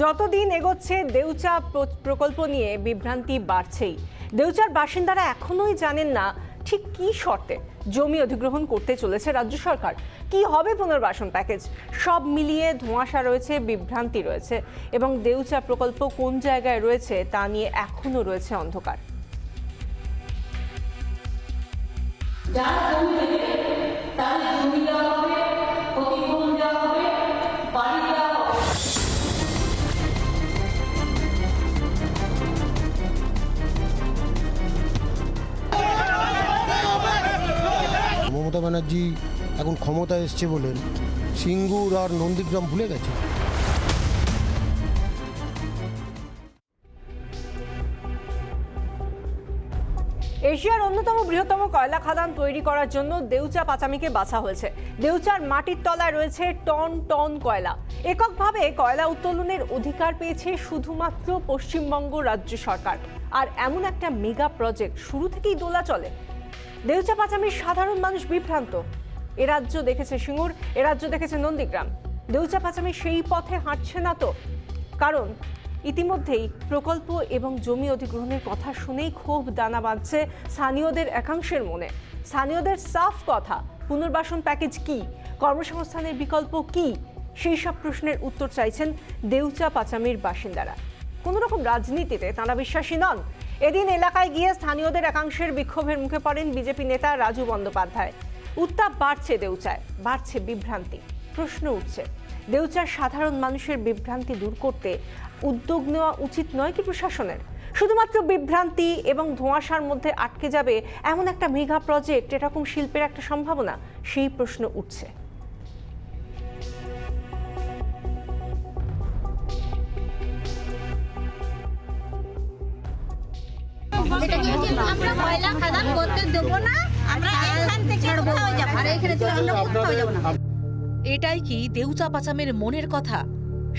যতদিন এগোচ্ছে দেউচা প্রকল্প নিয়ে বিভ্রান্তি বাড়ছেই। দেউচার বাসিন্দারা এখনোই জানেন না ঠিক কী শর্তে জমি অধিগ্রহণ করতে চলেছে রাজ্য সরকার, কি হবে পুনর্বাসন প্যাকেজ। সব মিলিয়ে ধোঁয়াশা রয়েছে, বিভ্রান্তি রয়েছে এবং দেউচা প্রকল্প কোন জায়গায় রয়েছে তা নিয়ে এখনো রয়েছে অন্ধকার। মমতা ব্যানার্জি এখন ক্ষমতায় এসছে বলেন সিঙ্গুর আর নন্দীগ্রাম ভুলে গেছে। এশিয়ার অন্যতম বৃহত্তম কয়লা খাদান তৈরি করার জন্য দেউচা পাচামিকে বাছা হয়েছে। দেউচার মাটির তলায় রয়েছে টন টন কয়লা। এককভাবে কয়লা উত্তোলনের অধিকার পেয়েছে শুধুমাত্র পশ্চিমবঙ্গ রাজ্য সরকার। আর এমন একটা মেগা প্রজেক্ট শুরু থেকেই দোলা চলে। দেউচা পাচামির সাধারণ মানুষ বিভ্রান্ত। এ রাজ্য দেখেছে সিঙ্গুর, এ রাজ্য দেখেছে নন্দীগ্রাম। দেউচা পাচামি সেই পথে হাঁটছে না তো, কারণ ইতিমধ্যেই প্রকল্প এবং জমি অধিগ্রহণের কথা শুনেই ক্ষোভ দানা বাঁধছে স্থানীয়দের একাংশের মনে। স্থানীয়দের সাফ কথা, পুনর্বাসন প্যাকেজ কি, কর্মসংস্থানের বিকল্প কি, সেই সব প্রশ্নের উত্তর চাইছেন দেউচা পাচামির বাসিন্দারা। কোনো রকম রাজনীতিতে তাঁরা বিশ্বাসী নন। এদিন এলাকায় গিয়ে স্থানীয়দের একাংশের বিক্ষোভের মুখে পড়েন বিজেপি নেতা রাজু বন্দ্যোপাধ্যায়। উত্তাপ বাড়ছে দেউচায়, বাড়ছে বিভ্রান্তি। প্রশ্ন উঠছে, দেউচার সাধারণ মানুষের বিভ্রান্তি দূর করতে উদ্যোগ নেওয়া উচিত নয় কি প্রশাসনের? শুধুমাত্র বিভ্রান্তি এবং ধোঁয়াশার মধ্যে আটকে যাবে এমন একটা মেগা প্রজেক্ট, এরকম শিল্পের একটা সম্ভাবনা, সেই প্রশ্ন উঠছে। আমরা কয়লা খাদান করতে দেব না, আমরা এখান থেকে কোথাও যাব না, এখানে থেকে আমরা কোথাও যাব না। এটাই কি দেউচা পাচামের মনের কথা?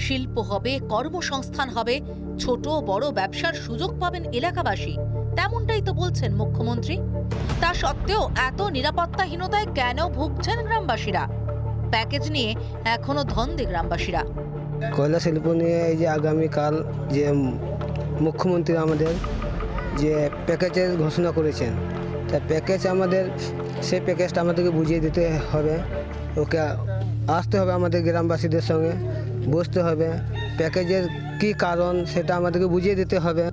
শিল্প হবে, কর্মসংস্থান হবে, ছোট বড় ব্যবসার সুযোগ পাবেন এলাকাবাসী, তেমনটাই তো বলছেন মুখ্যমন্ত্রী। তা সত্ত্বেও এত নিরাপত্তাহীনতায় কেন ভুগছেন গ্রামবাসীরা? প্যাকেজ নিয়ে এখনো ধন্দে গ্রামবাসীরা। কয়লা শিল্প নিয়ে এই যে আগামীকাল যে মুখ্যমন্ত্রী আমাদের যে প্যাকেজের ঘোষণা করেছেন, তা প্যাকেজ আমাদের সেই প্যাকেজটা আমাদেরকে বুঝিয়ে দিতে হবে। ওকে আসতে হবে আমাদের গ্রামবাসীদের সঙ্গে, বসতে হবে, প্যাকেজের কি কারণ সেটা আমাদেরকে বুঝিয়ে দিতে হবে।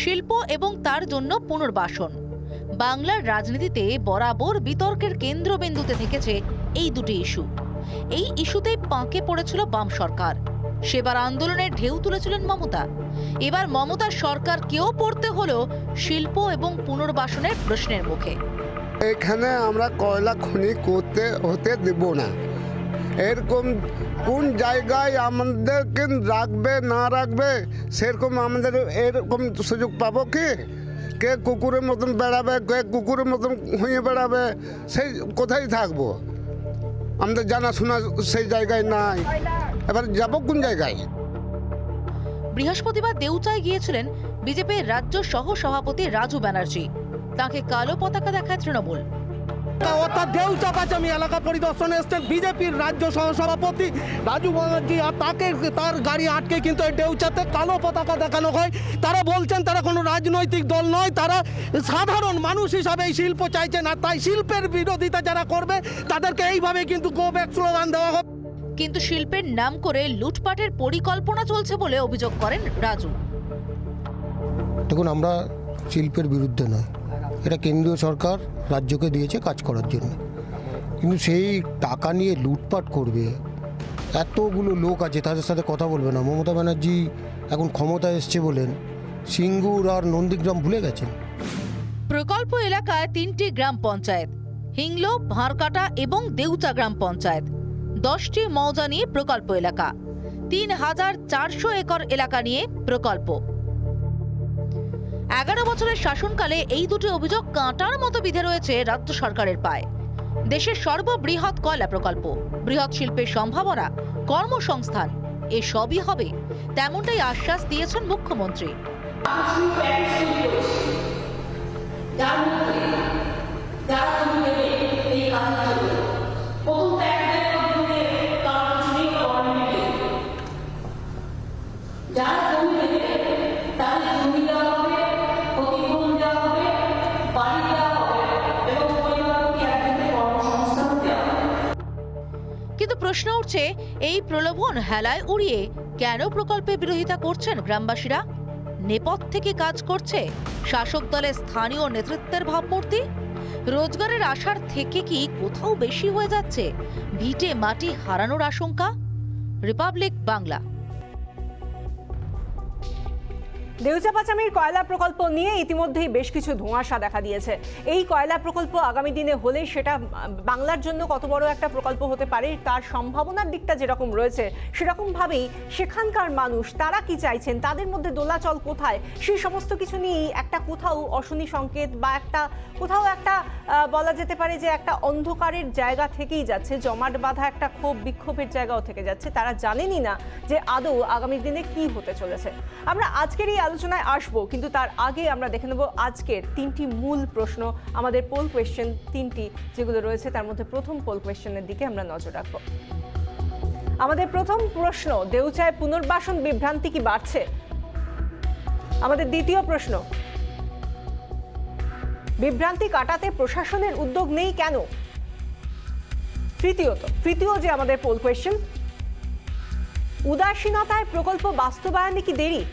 শিল্প এবং তার জন্য পুনর্বাসন বাংলার রাজনীতিতে বরাবর বিতর্কের কেন্দ্রবিন্দুতে থেকেছে এই দুটি ইস্যু। এই ইস্যুতেই পাঁকে পড়েছিল বাম সরকার। সেবার আন্দোলনের ঢেউ তুলেছিলেন মমতা। এবার মমতার সরকারকেও পড়তে হলো শিল্প এবং পুনর্বাসনের প্রশ্নের মুখে। এখানে আমরা কয়লা খনি করতে হতে দেব না। এরকম কোন জায়গায় আমাদেরকে রাখবে না রাখবে সেরকম আমাদের এরকম সুযোগ পাবো কি? কে কুকুরের মতন বেড়াবে, কে কুকুরের মতন হয়ে বেড়াবে, সেই কোথায় থাকবো? আমাদের জানাশোনা সেই জায়গায় নাই। এবার যাবো কোন জায়গায়? বৃহস্পতিবার দেউচায় গিয়েছিলেন বিজেপির রাজ্য সহ সভাপতি রাজু ব্যানার্জি। তাকে কালো পতাকা দেখায় তৃণমূল। অর্থাৎ দেউচা পাচামি এলাকা পরিদর্শনে এসছেন বিজেপির রাজ্য সহসভাপতি রাজু ব্যানার্জি, আর তার গাড়ি আটকে কিন্তু এই দেউচাতে কালো পতাকা দেখানো হয়। তারা বলছেন তারা কোনো রাজনৈতিক দল নয়, তারা সাধারণ মানুষ হিসাবে এই শিল্প চাইছেন, আর তাই শিল্পের বিরোধিতা যারা করবে তাদেরকে এইভাবে কিন্তু গো ব্যাক স্লোগান দেওয়া হবে। কিন্তু শিল্পের নাম করে লুটপাটের পরিকল্পনা চলছে বলে অভিযোগ করেন রাজু। দেখুন, আমরা শিল্পের বিরুদ্ধে নয়, এটা কেন্দ্রীয় সরকার রাজ্যকে দিয়েছে কাজ করার জন্য, কিন্তু সেই টাকা নিয়ে লুটপাট করবে এতগুলো লোক আছে, তাদের সাথে কথা বলবে না। মমতা ব্যানার্জি এখন ক্ষমতায় এসছে বলেন সিঙ্গুর আর নন্দীগ্রাম ভুলে গেছেন। প্রকল্প এলাকায় 3টি গ্রাম পঞ্চায়েত, হিংলো, ভাঁড়কাটা এবং দেউচা গ্রাম পঞ্চায়েত। 10টি মৌজা নিয়ে প্রকল্প এলাকা, 3400 একর এলাকা নিয়ে প্রকল্প। 11 বছরের শাসনকালে এই দুটি অভিযোগ কাঁটার মতো বিঁধে রয়েছে রাজ্য সরকারের পায়ে। দেশের সর্ববৃহৎ কয়লা প্রকল্প, বৃহৎ শিল্পের সম্ভাবনা, কর্মসংস্থান, এসবই হবে, তেমনটাই আশ্বাস দিয়েছেন মুখ্যমন্ত্রী। প্রশ্ন উঠছে, এই প্রলোভন হেলায় উড়িয়ে কেন প্রকল্পের বিরোধিতা করছেন গ্রামবাসীরা? নেপথ্যে কি কাজ করছে শাসক দলের স্থানীয় নেতৃত্বের ভাবমূর্তি? রোজগারের আশার থেকে কি কোথাও বেশি হয়ে যাচ্ছে ভিটে মাটি হারানোর আশঙ্কা? রিপাবলিক বাংলা। দেউচা পাচামির কয়লা প্রকল্প নিয়ে ইতিমধ্যেই বেশ কিছু ধোঁয়াশা দেখা দিয়েছে। এই কয়লা প্রকল্প আগামী দিনে হলে সেটা বাংলার জন্য কত বড় একটা প্রকল্প হতে পারে তার সম্ভাবনার দিকটা যেরকম রয়েছে, সেরকমভাবেই সেখানকার মানুষ তারা কি চাইছেন, তাদের মধ্যে দোলাচল কোথায়, সেই সমস্ত কিছু নিয়েই একটা কোথাও অশনি সংকেত বা একটা কোথাও একটা বলা যেতে পারে যে একটা অন্ধকারের জায়গা থেকেই যাচ্ছে, জমাট বাঁধা একটা ক্ষোভ বিক্ষোভের জায়গাও থেকে যাচ্ছে। তারা জানেনই না যে আদৌ আগামী দিনে কি হতে চলেছে। আমরা আজকের এই আলোচনায় আসবো, কিন্তু তার আগে আমরা দেখে নেব আজকের 3টি মূল প্রশ্ন, আমাদের পোল কোয়েশ্চেন 3টি যেগুলো রয়েছে তার মধ্যে প্রথম পোল কোয়েশ্চেনের দিকে আমরা নজর রাখবো। আমাদের প্রথম প্রশ্ন, দেউচায় পুনর্বাসন বিভ্রান্তি কি বাড়ছে? আমাদের দ্বিতীয় প্রশ্ন, বিভ্রান্তি কাটাতে প্রশাসনের উদ্যোগ নেই কেন? তৃতীয় যে আমাদের পোল কোয়েশ্চেন, উদাসীনতায় প্রকল্প বাস্তবায়নে কি দেরি?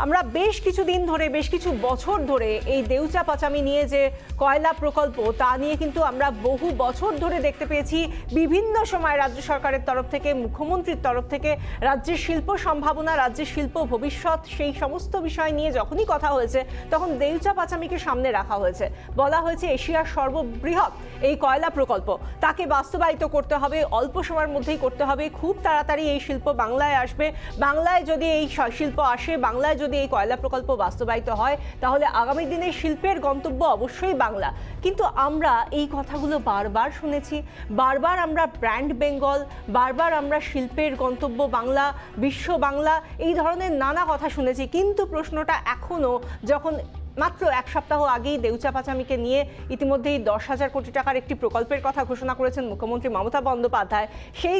আমরা বেশ কিছুদিন ধরে, বেশ কিছু বছর ধরে এই দেউচা পাচামি নিয়ে যে কয়লা প্রকল্প তা নিয়ে কিন্তু আমরা বহু বছর ধরে দেখতে পেয়েছি বিভিন্ন সময় রাজ্য সরকারের তরফ থেকে, মুখ্যমন্ত্রীর তরফ থেকে রাজ্যের শিল্প সম্ভাবনা, রাজ্যের শিল্প ভবিষ্যৎ, সেই সমস্ত বিষয় নিয়ে যখনই কথা হয়েছে তখন দেউচা পাচামিকে সামনে রাখা হয়েছে। বলা হয়েছে এশিয়ার সর্ববৃহৎ এই কয়লা প্রকল্প, তাকে বাস্তবায়িত করতে হবে, অল্প সময়ের মধ্যেই করতে হবে, খুব তাড়াতাড়ি এই শিল্প বাংলায় আসবে। বাংলায় যদি এই শিল্প আসে, বাংলায় যদি এই কয়লা প্রকল্প বাস্তবায়িত হয়, তাহলে আগামী দিনে শিল্পের গন্তব্য অবশ্যই বাংলা। কিন্তু আমরা এই কথাগুলো বারবার শুনেছি, বারবার আমরা ব্র্যান্ড বেঙ্গল, বারবার আমরা শিল্পের গন্তব্য বাংলা, বিশ্ব বাংলা, এই ধরনের নানা কথা শুনেছি। কিন্তু প্রশ্নটা এখনো, যখন মাত্র এক সপ্তাহ আগেই দেউচা পাচামিকে নিয়ে ইতিমধ্যেই 10,000 কোটি টাকার একটি প্রকল্পের কথা ঘোষণা করেছেন মুখ্যমন্ত্রী মমতা বন্দ্যোপাধ্যায়, সেই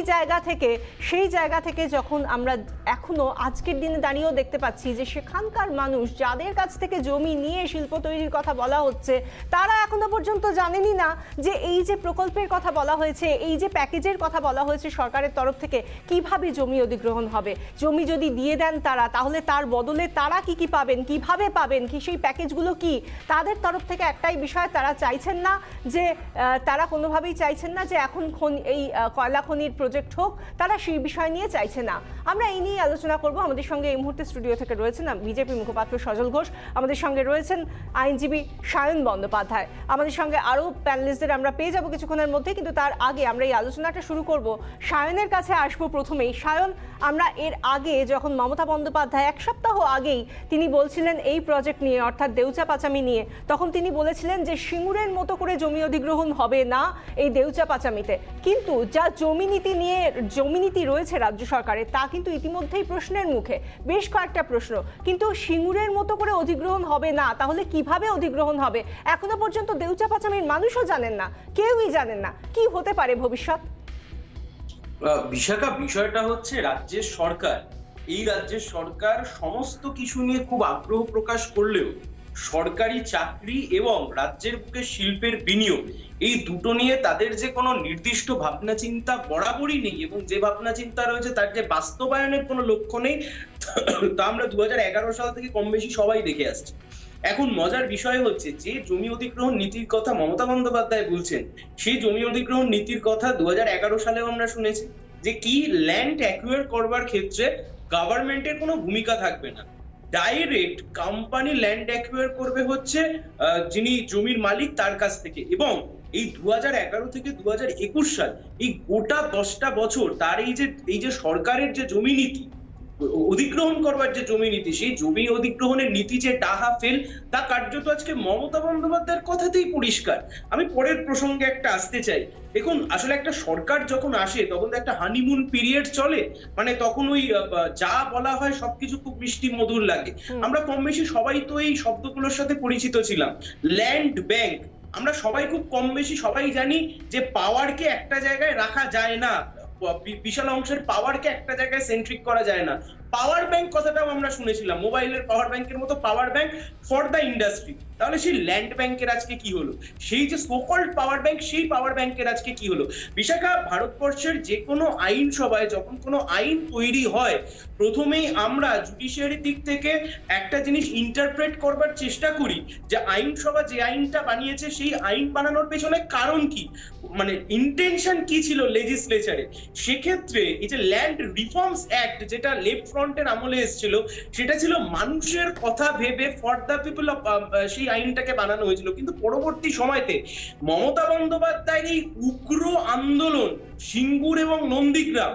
জায়গা থেকে যখন আমরা এখনো আজকের দিনে দাঁড়িয়েও দেখতে পাচ্ছি যে সেখানকার মানুষ যাদের কাছ থেকে জমি নিয়ে শিল্প তৈরির কথা বলা হচ্ছে, তারা এখনো পর্যন্ত জানেনই না যে এই যে প্রকল্পের কথা বলা হয়েছে, এই যে প্যাকেজের কথা বলা হয়েছে সরকারের তরফ থেকে, কিভাবে জমি অধিগ্রহণ হবে। জমি যদি দিয়ে দেন তারা, তাহলে তার বদলে তারা কি পাবেন, কিভাবে পাবেন, কি সেই প্যাকেজগুলো কি? তাদের তরফ থেকে একটাই বিষয়, তারা চাইছেন না যে, তারা কোনোভাবেই চাইছেন না যে এখন এই কয়লা খনির প্রজেক্ট হোক, তারা সেই বিষয় নিয়ে চাইছে না। আমরা এই নিয়ে আলোচনা করব। আমাদের সঙ্গে এই মুহূর্তে স্টুডিও থেকে রয়েছেন বিজেপি মুখপাত্র সজল ঘোষ, আমাদের সঙ্গে রয়েছেন আইনজীবী সায়ন বন্দ্যোপাধ্যায়, আমাদের সঙ্গে আরও প্যানেলিস্টদের আমরা পেয়ে যাব কিছুক্ষণের মধ্যে। কিন্তু তার আগে আমরা এই আলোচনাটা শুরু করব, সায়নের কাছে আসবো প্রথমেই। সায়ন, আমরা এর আগে যখন মমতা বন্দ্যোপাধ্যায় এক সপ্তাহ আগেই তিনি বলছিলেন এই প্রজেক্ট নিয়ে, অর্থাৎ দেউচা পাচামি নিয়ে, তখন তিনি বলেছিলেন যে সিঙ্গুরের মতো করে জমি অধিগ্রহণ হবে না এই দেউচা পাচামিতে। কিন্তু যা জমি নীতি রয়েছে রাজ্য সরকারের, তা কিন্তু ইতিমধ্যেই প্রশ্নের মুখে, বেশ কয়েকটা প্রশ্ন। কিন্তু সিঙ্গুরের মতো করে অধিগ্রহণ হবে না, তাহলে কিভাবে অধিগ্রহণ হবে এখনো পর্যন্ত দেউচা পাচামির মানুষও জানেন না, কেউই জানেন না কি হতে পারে ভবিষ্যৎ। বিশাখা, বিষয়টা হচ্ছে রাজ্যের সরকার সমস্ত কিছু নিয়ে খুব আগ্রহ প্রকাশ করলেও সরকারি চাকরি এবং রাজ্যের বুকে শিল্পের বিনিয়োগ, এই দুটো নিয়ে তাদের যে কোনো নির্দিষ্ট ভাবনা চিন্তা বরাবরই নেই, এবং যে ভাবনা চিন্তা রয়েছে তার যে বাস্তবায়নের কোনো লক্ষ্য নেই, তা আমরা 2011 সাল থেকে কম বেশি সবাই দেখে আসছি। এখন মজার বিষয় হচ্ছে যে জমি অধিগ্রহণ নীতির কথা মমতা বন্দ্যোপাধ্যায় বলছেন, সেই জমি অধিগ্রহণ নীতির কথা 2011 সালেও আমরা শুনেছি যে কি ল্যান্ড অ্যাকুয়ার করবার ক্ষেত্রে গভর্নমেন্টের কোনো ভূমিকা থাকবে না, ডাইরেক্ট কোম্পানি ল্যান্ড অ্যাকুয়ার করবে হচ্ছে যিনি জমির মালিক তার কাছ থেকে। এবং এই 2011 থেকে 2021 সাল, এই গোটা 10টা বছর তার এই যে সরকারের যে জমি নীতি, অধিগ্রহণ করবার যে জমি নীতি, সেই জমি অধিগ্রহণের নীতি যে ডাহা ফেল, তা কার্যত আজকে মমতা বন্দ্যোপাধ্যায়ের কথাতেই পরিষ্কার। আমি পরের প্রসঙ্গে একটা আসতে চাই। দেখুন, আসলে একটা সরকার যখন আসে তখন তো একটা হানিমুন পিরিয়ড চলে, মানে তখন ওই যা বলা হয় সবকিছু খুব মিষ্টি মধুর লাগে। আমরা কম বেশি সবাই তো এই শব্দগুলোর সাথে পরিচিত ছিলাম। ল্যান্ড ব্যাংক, আমরা সবাই খুব কম বেশি সবাই জানি যে পাওয়ারকে একটা জায়গায় রাখা যায় না, বিশাল অংশের পাওয়ারকে একটা জায়গায় সেন্ট্রিক করা যায় না। পাওয়ার ব্যাংক কথাটাও আমরা শুনেছিলাম, মোবাইলের পাওয়ার ব্যাংকের মতো power bank for the industry. তাহলে সেই ল্যান্ড ব্যাংকের আজকে কি হলো? সেই যে সোকল্ড পাওয়ার ব্যাংক, সেই পাওয়ার ব্যাংকের আজকে কি হলো? বিশাখা, ভারতবর্ষের যে কোনো আইনসভায় যখন কোনো আইন তৈরি হয়, প্রথমেই আমরা জুডিশিয়ারির দিক থেকে একটা জিনিস ইন্টারপ্রেট করবার চেষ্টা করি যে আইনসভা যে আইনটা বানিয়েছে সেই আইন বানানোর পেছনে কারণ কি, মানে ইন্টেনশন কি ছিল লেজিসলেচারে। সেক্ষেত্রে এই যে ল্যান্ড রিফর্মস অ্যাক্ট, যেটা লেফট ফ্রন্টের আমলে এসেছিল, সেটা ছিল মানুষের কথা ভেবে ফর দ্য পিপল অফ, সেই আইনটাকে বানানো হয়েছিল। কিন্তু পরবর্তী সময়তে মমতা বন্দ্যোপাধ্যায়ের এই উগ্র আন্দোলন সিঙ্গুর এবং নন্দীগ্রাম,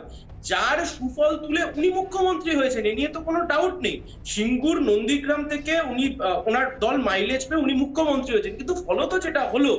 যার সুফল তুলে উনি মুখ্যমন্ত্রী হয়েছেন, এ নিয়ে তো কোনো ডাউট নেই। সিঙ্গুর, নন্দীগ্রাম থেকে উনি ওনার দল মাইলেজ পেয়ে উনি মুখ্যমন্ত্রী হয়েছেন। কিন্তু ফলত যেটা হলো,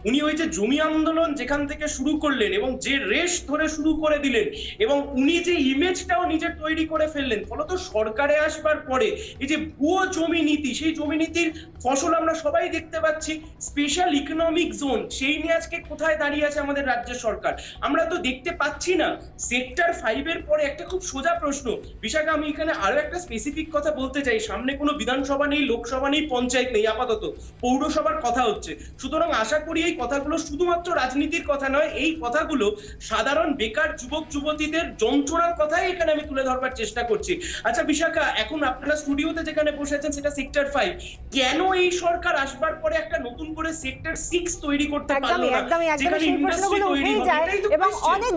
উনি ওই যে জমি আন্দোলন যেখান থেকে শুরু করলেন এবং যে রেশ ধরে শুরু করে দিলেন, এবং উনি যে ইমেজটাও নিজে তৈরি করে ফেললেন, ফলত সরকারে আসবার পরে এই যে ভুয়ো জমি নীতি, সেই জমি নীতির ফসল আমরা সবাই দেখতে পাচ্ছি। স্পেশাল ইকোনমিক জোন, সেই নিয়ে আজকে কোথায় দাঁড়িয়ে আছে আমাদের রাজ্য সরকার? আমরা তো দেখতে পাচ্ছি না। সেক্টর 5 এর পরে একটা খুব সোজা প্রশ্ন, বিশাখা, আমি এখানে আরো একটা স্পেসিফিক কথা বলতে চাই। সামনে কোনো বিধানসভা নেই, লোকসভা নেই, পঞ্চায়েত নেই, আপাতত পৌরসভার কথা হচ্ছে। সুতরাং আশা করি এই কথাগুলো শুধুমাত্র রাজনীতির কথা নয়, এই কথাগুলো সাধারণ বেকার যুবক যুবতীদের যন্ত্রণার কথাই এখানে আমি তুলে ধরবার চেষ্টা করছি। আচ্ছা বিশাখা, এখন আপনারা স্টুডিওতে যেখানে বসে আছেন সেটা সেক্টর 5, কেন এই সরকার আসবার পরে একটা নতুন করে সেক্টর 6 তৈরি করতে পারলো না, যেখানে ইন্ডাস্ট্রি তৈরি হবে? এটাই তো এবং question। অনেক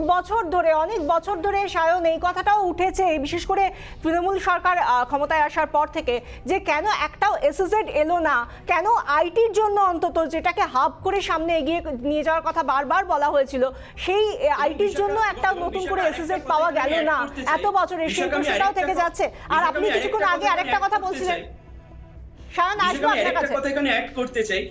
বছর ধরে সায়ন এই কথাটাও উঠেছে, বিশেষ করে তৃণমূল সরকার ক্ষমতায় আসার পর থেকে, যে কেন একটাও এসএসজেড এলো না, কেন আইটির জন্য অন্তত, যেটাকে হাব করে সামনে এগিয়ে নিয়ে যাওয়ার কথা বারবার বলা হয়েছিল, সেই আইটির জন্য একটা নতুন করে এসএসজেড পাওয়া গেল না এত বছরের, সেই প্রশ্নটাও থেকে যাচ্ছে। আর আপনি কিছুক্ষণ আগে আরেকটা কথা বলছিলেন, সায়ন আসবো আপনার কাছে। কথা এখানে অ্যাড করতে চাই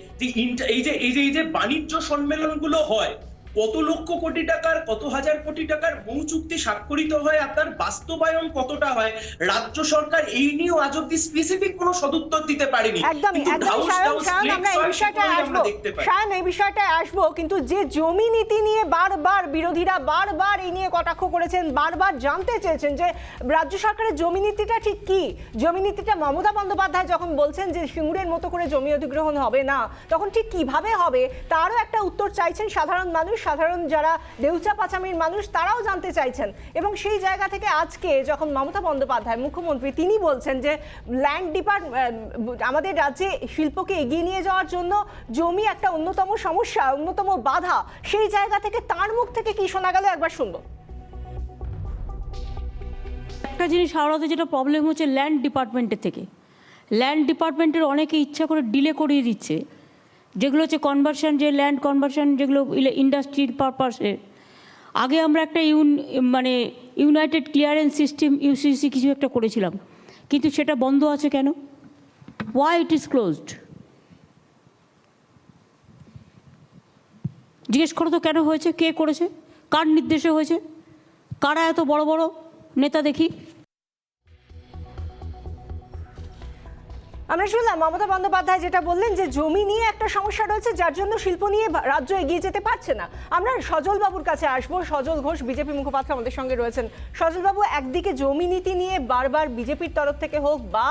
যে এই যে বাণিজ্য সম্মেলনগুলো হয়, কত লক্ষ কোটি টাকার, কত হাজার কোটি টাকার মৌ চুক্তি স্বাক্ষরিত হয়, আর তার বাস্তবায়ন কতটা হয়, রাজ্য সরকার এই নিয়েও আজ অব্দি স্পেসিফিক কোনো সদুত্তর দিতে পারেনি। একদমই সায়ন, আমরা এই বিষয়টায় আসবো, সায়ন এই বিষয়টায় আসবো। কিন্তু যে জমি নীতি নিয়ে বারবার বিরোধীরা বারবার এই নিয়ে কটাক্ষ করেছেন, বারবার জানতে চেয়েছেন যে রাজ্য সরকারের জমি নীতিটা ঠিক কি। জমি নীতিটা মমতা বন্দ্যোপাধ্যায় যখন বলছেন যে সিঙ্গুরের মতো করে জমি অধিগ্রহণ হবে না, তখন ঠিক কিভাবে হবে তারও একটা উত্তর চাইছেন সাধারণ মানুষ, সাধারণ যারা দেউচা পাচামির মানুষ, তারাও জানতে চাইছেন। এবং সেই জায়গা থেকে আজকে যখন মমতা বন্দ্যোপাধ্যায় মুখ্যমন্ত্রী, তিনি বলছেন যে ল্যান্ড আমাদের রাজ্যে শিল্পকে এগিয়ে নিয়ে যাওয়ার জন্য জমি একটা অন্যতম সমস্যা, অন্যতম বাধা, সেই জায়গা থেকে তার মুখ থেকে কি শোনা গেল একবার শুনবো। একটা জিনিস হাওড়াতে যেটা প্রবলেম হচ্ছে ল্যান্ড ডিপার্টমেন্টের থেকে, ল্যান্ড ডিপার্টমেন্টের অনেকে ইচ্ছা করে ডিলে করিয়ে দিচ্ছে, যেগুলো হচ্ছে কনভার্সন, যে ল্যান্ড কনভার্সন যেগুলো ইন্ডাস্ট্রির পারপাসে। আগে আমরা একটা ইউনাইটেড ক্লিয়ারেন্স সিস্টেম, ইউসিসি কিছু একটা করেছিলাম, কিন্তু সেটা বন্ধ আছে কেন? Why it is closed? জিজ্ঞেস করো তো কেন হয়েছে, কে করেছে, কার নির্দেশে হয়েছে, কারা এত বড় বড় নেতা দেখি। আমরা শুনলাম মমতা বন্দ্যোপাধ্যায় যেটা বললেন যে জমি নিয়ে একটা সমস্যা রয়েছে, যার জন্য শিল্প নিয়ে রাজ্য এগিয়ে যেতে পারছে না। আমরা সজল বাবুর কাছে আসবো। সজল ঘোষ বিজেপি মুখপাত্র আমাদের সঙ্গে রয়েছেন। সজল বাবু, একদিকে জমি নীতি নিয়ে বারবার বিজেপির তরফ থেকে হোক বা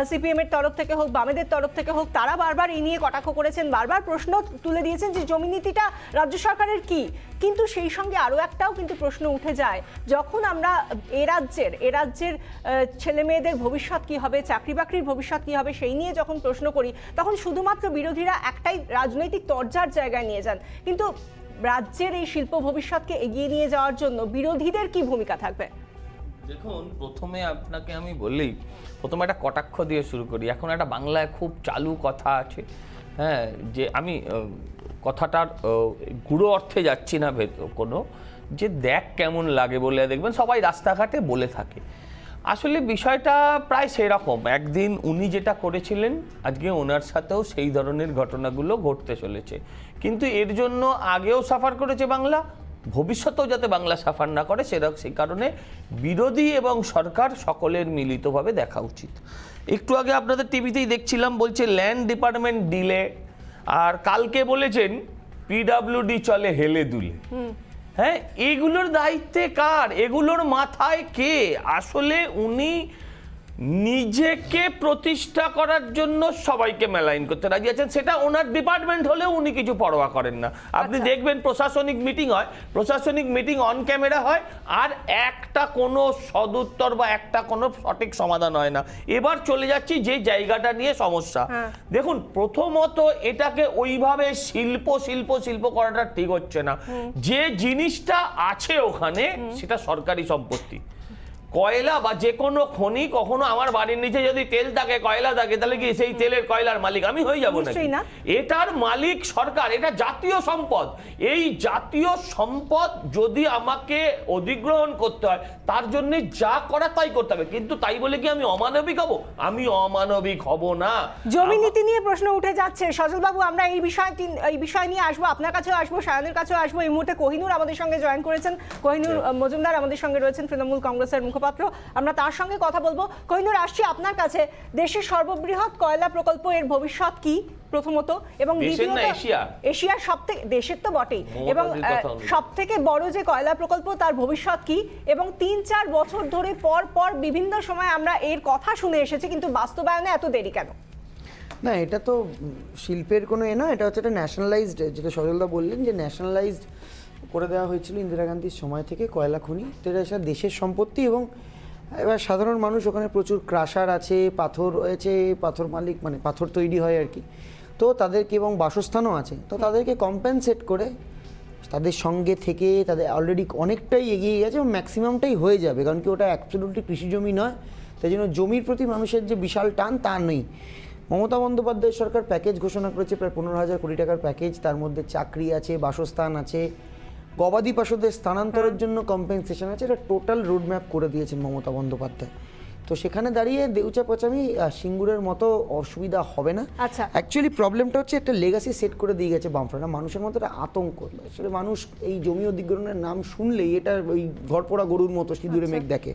সিপিএম এর তরফ থেকে হোক, বামেদের তরফ থেকে হোক, তারা বারবার এই নিয়ে কটাক্ষ করেছেন, বারবার প্রশ্ন তুলে দিয়েছেন যে জমি নীতিটা রাজ্য সরকারের কি। কিন্তু সেই সঙ্গে আরও একটাও কিন্তু প্রশ্ন উঠে যায়, যখন আমরা এ রাজ্যের ছেলে মেয়েদের ভবিষ্যৎ কি হবে, চাকরি বাকরির ভবিষ্যৎ কি হবে, সেই নিয়ে যখন প্রশ্ন করি, তখন শুধুমাত্র বিরোধীরা একটাই রাজনৈতিক তরজার জায়গায় নিয়ে যান। কিন্তু রাজ্যের এই শিল্প ভবিষ্যৎকে এগিয়ে নিয়ে যাওয়ার জন্য বিরোধীদের কি ভূমিকা থাকবে? দেখুন, প্রথমে আপনাকে আমি বললেই প্রথমে একটা কটাক্ষ দিয়ে শুরু করি। এখন একটা বাংলায় খুব চালু কথা আছে, হ্যাঁ, যে আমি কথাটার গুঁড়ো অর্থে যাচ্ছি না কোনো, যে দেখ কেমন লাগে বলে দেখবেন সবাই রাস্তাঘাটে বলে থাকে। আসলে বিষয়টা প্রায় সেরকম। একদিন উনি যেটা করেছিলেন, আজকে ওনার সাথেও সেই ধরনের ঘটনাগুলো ঘটতে চলেছে। কিন্তু এর জন্য আগেও সাফার করেছে বাংলা, ভবিষ্যতেও যাতে বাংলা সাফার না করে সেই কারণে বিরোধী এবং সরকার সকলের মিলিতভাবে দেখা উচিত। একটু আগে আপনাদের টিভিতেই দেখছিলাম, বলছে ল্যান্ড ডিপার্টমেন্ট ডিলে, আর কালকে বলেছেন পিডব্লিউডি চলে হেলে দুলে। হ্যাঁ, এগুলোর দায়িত্বে কার, এগুলোর মাথায় কে? আসলে উনি নিজেকে প্রতিষ্ঠা করার জন্য সবাইকে মেলাইন করতে রাজি আছেন, সেটা ওনার ডিপার্টমেন্ট হলেও উনি কিছু পরোয়া করেন না। আপনি দেখবেন প্রশাসনিক মিটিং হয়, প্রশাসনিক মিটিং অন ক্যামেরা হয়, আর একটা কোনো সদুত্তর বা একটা কোনো সঠিক সমাধান হয় না। এবার চলে যাচ্ছি যে জায়গাটা নিয়ে সমস্যা। দেখুন, প্রথমত এটাকে ওইভাবে শিল্প শিল্প শিল্প করাটা ঠিক হচ্ছে না। যে জিনিসটা আছে ওখানে সেটা সরকারি সম্পত্তি। কয়লা বা যে কোনো খনি, কখনো আমার বাড়ির নিচে যদি তেল থাকে, কয়লা থাকে, তাহলে কি সেই তেলের কয়লার মালিক আমি হয়ে যাবো নাকি? এটার মালিক সরকার, এটা জাতীয় সম্পদ। এই জাতীয় সম্পদ যদি আমাকে অধিগ্রহণ করতে হয়, তার জন্য যা করা তাই করতে হবে। কিন্তু তাই বলে কি আমি অমানবিক হব? আমি অমানবিক হব না। জমি নীতি নিয়ে প্রশ্ন উঠে যাচ্ছে। সজল বাবু, আমরা এই বিষয় নিয়ে আসবো, আপনার কাছেও আসবো, সায়নের কাছেও আসবো। এই মুহূর্তে কোহিনুর আমাদের সঙ্গে জয়েন করেছেন। কোহিনুর মজুমদার আমাদের সঙ্গে রয়েছেন, তৃণমূল কংগ্রেসের মুখপাত্র। আমরা তার সঙ্গে কথা বলবো। কোহিনুর, আসছি আপনার কাছে। দেশের সর্ববৃহৎ কয়লা প্রকল্প, এর ভবিষ্যৎ কি প্রথমত, এবং দ্বিতীয়ত এশিয়ার সবথেকে, দেশের তো বটেই, এবং সবথেকে বড় যে কয়লা প্রকল্প তার ভবিষ্যৎ কি? এবং 3-4 বছর ধরে পর পর বিভিন্ন সময় আমরা এর কথা শুনে এসেছি, কিন্তু বাস্তবায়নে এত দেরি কেন? না, এটা তো শিল্পের কোনো না, এটা হচ্ছে একটা ন্যাশনালাইজড, যেটা সজলদা বললেন যে ন্যাশনালাইজড করে দেওয়া হয়েছিল ইন্দিরা গান্ধীর সময় থেকে কয়লা খনি। তো এটা দেশের সম্পত্তি, এবং এবার সাধারণ মানুষ, ওখানে প্রচুর ক্রাশার আছে, পাথর রয়েছে, পাথর মালিক মানে পাথর তৈরি হয় আর কি, তো তাদেরকে, এবং বাসস্থানও আছে, তো তাদেরকে কম্পেনসেট করে তাদের সঙ্গে থেকে তাদের অলরেডি অনেকটাই এগিয়ে গেছে, এবং ম্যাক্সিমামটাই হয়ে যাবে, কারণ কি ওটা অ্যাবসলিউটলি কৃষি জমি নয়, তাই জন্য জমির প্রতি মানুষের যে বিশাল টান তা নেই। মমতা বন্দ্যোপাধ্যায় সরকার প্যাকেজ ঘোষণা করেছে, প্রায় 15,000 কোটি টাকার প্যাকেজ, তার মধ্যে চাকরি আছে, বাসস্থান আছে, গবাদি পশুদের স্থানান্তরের জন্য কম্পেনসেশন আছে, এটা টোটাল রোডম্যাপ করে দিয়েছেন মমতা বন্দ্যোপাধ্যায়। তো সেখানে দাঁড়িয়ে দেউচা পাচামি সিঙ্গুরের মতো অসুবিধা হবে না। আচ্ছা, অ্যাকচুয়ালি প্রবলেমটা হচ্ছে একটা লেগাসি সেট করে দিয়ে গেছে বামফ্রন্ট, মানুষের মধ্যে একটা আতঙ্ক। আসলে মানুষ এই জমি অধিগ্রহণের নাম শুনলেই এটা ওই ঘরপোড়া গরুর মতো সিঁদুরে মেঘ দেখে।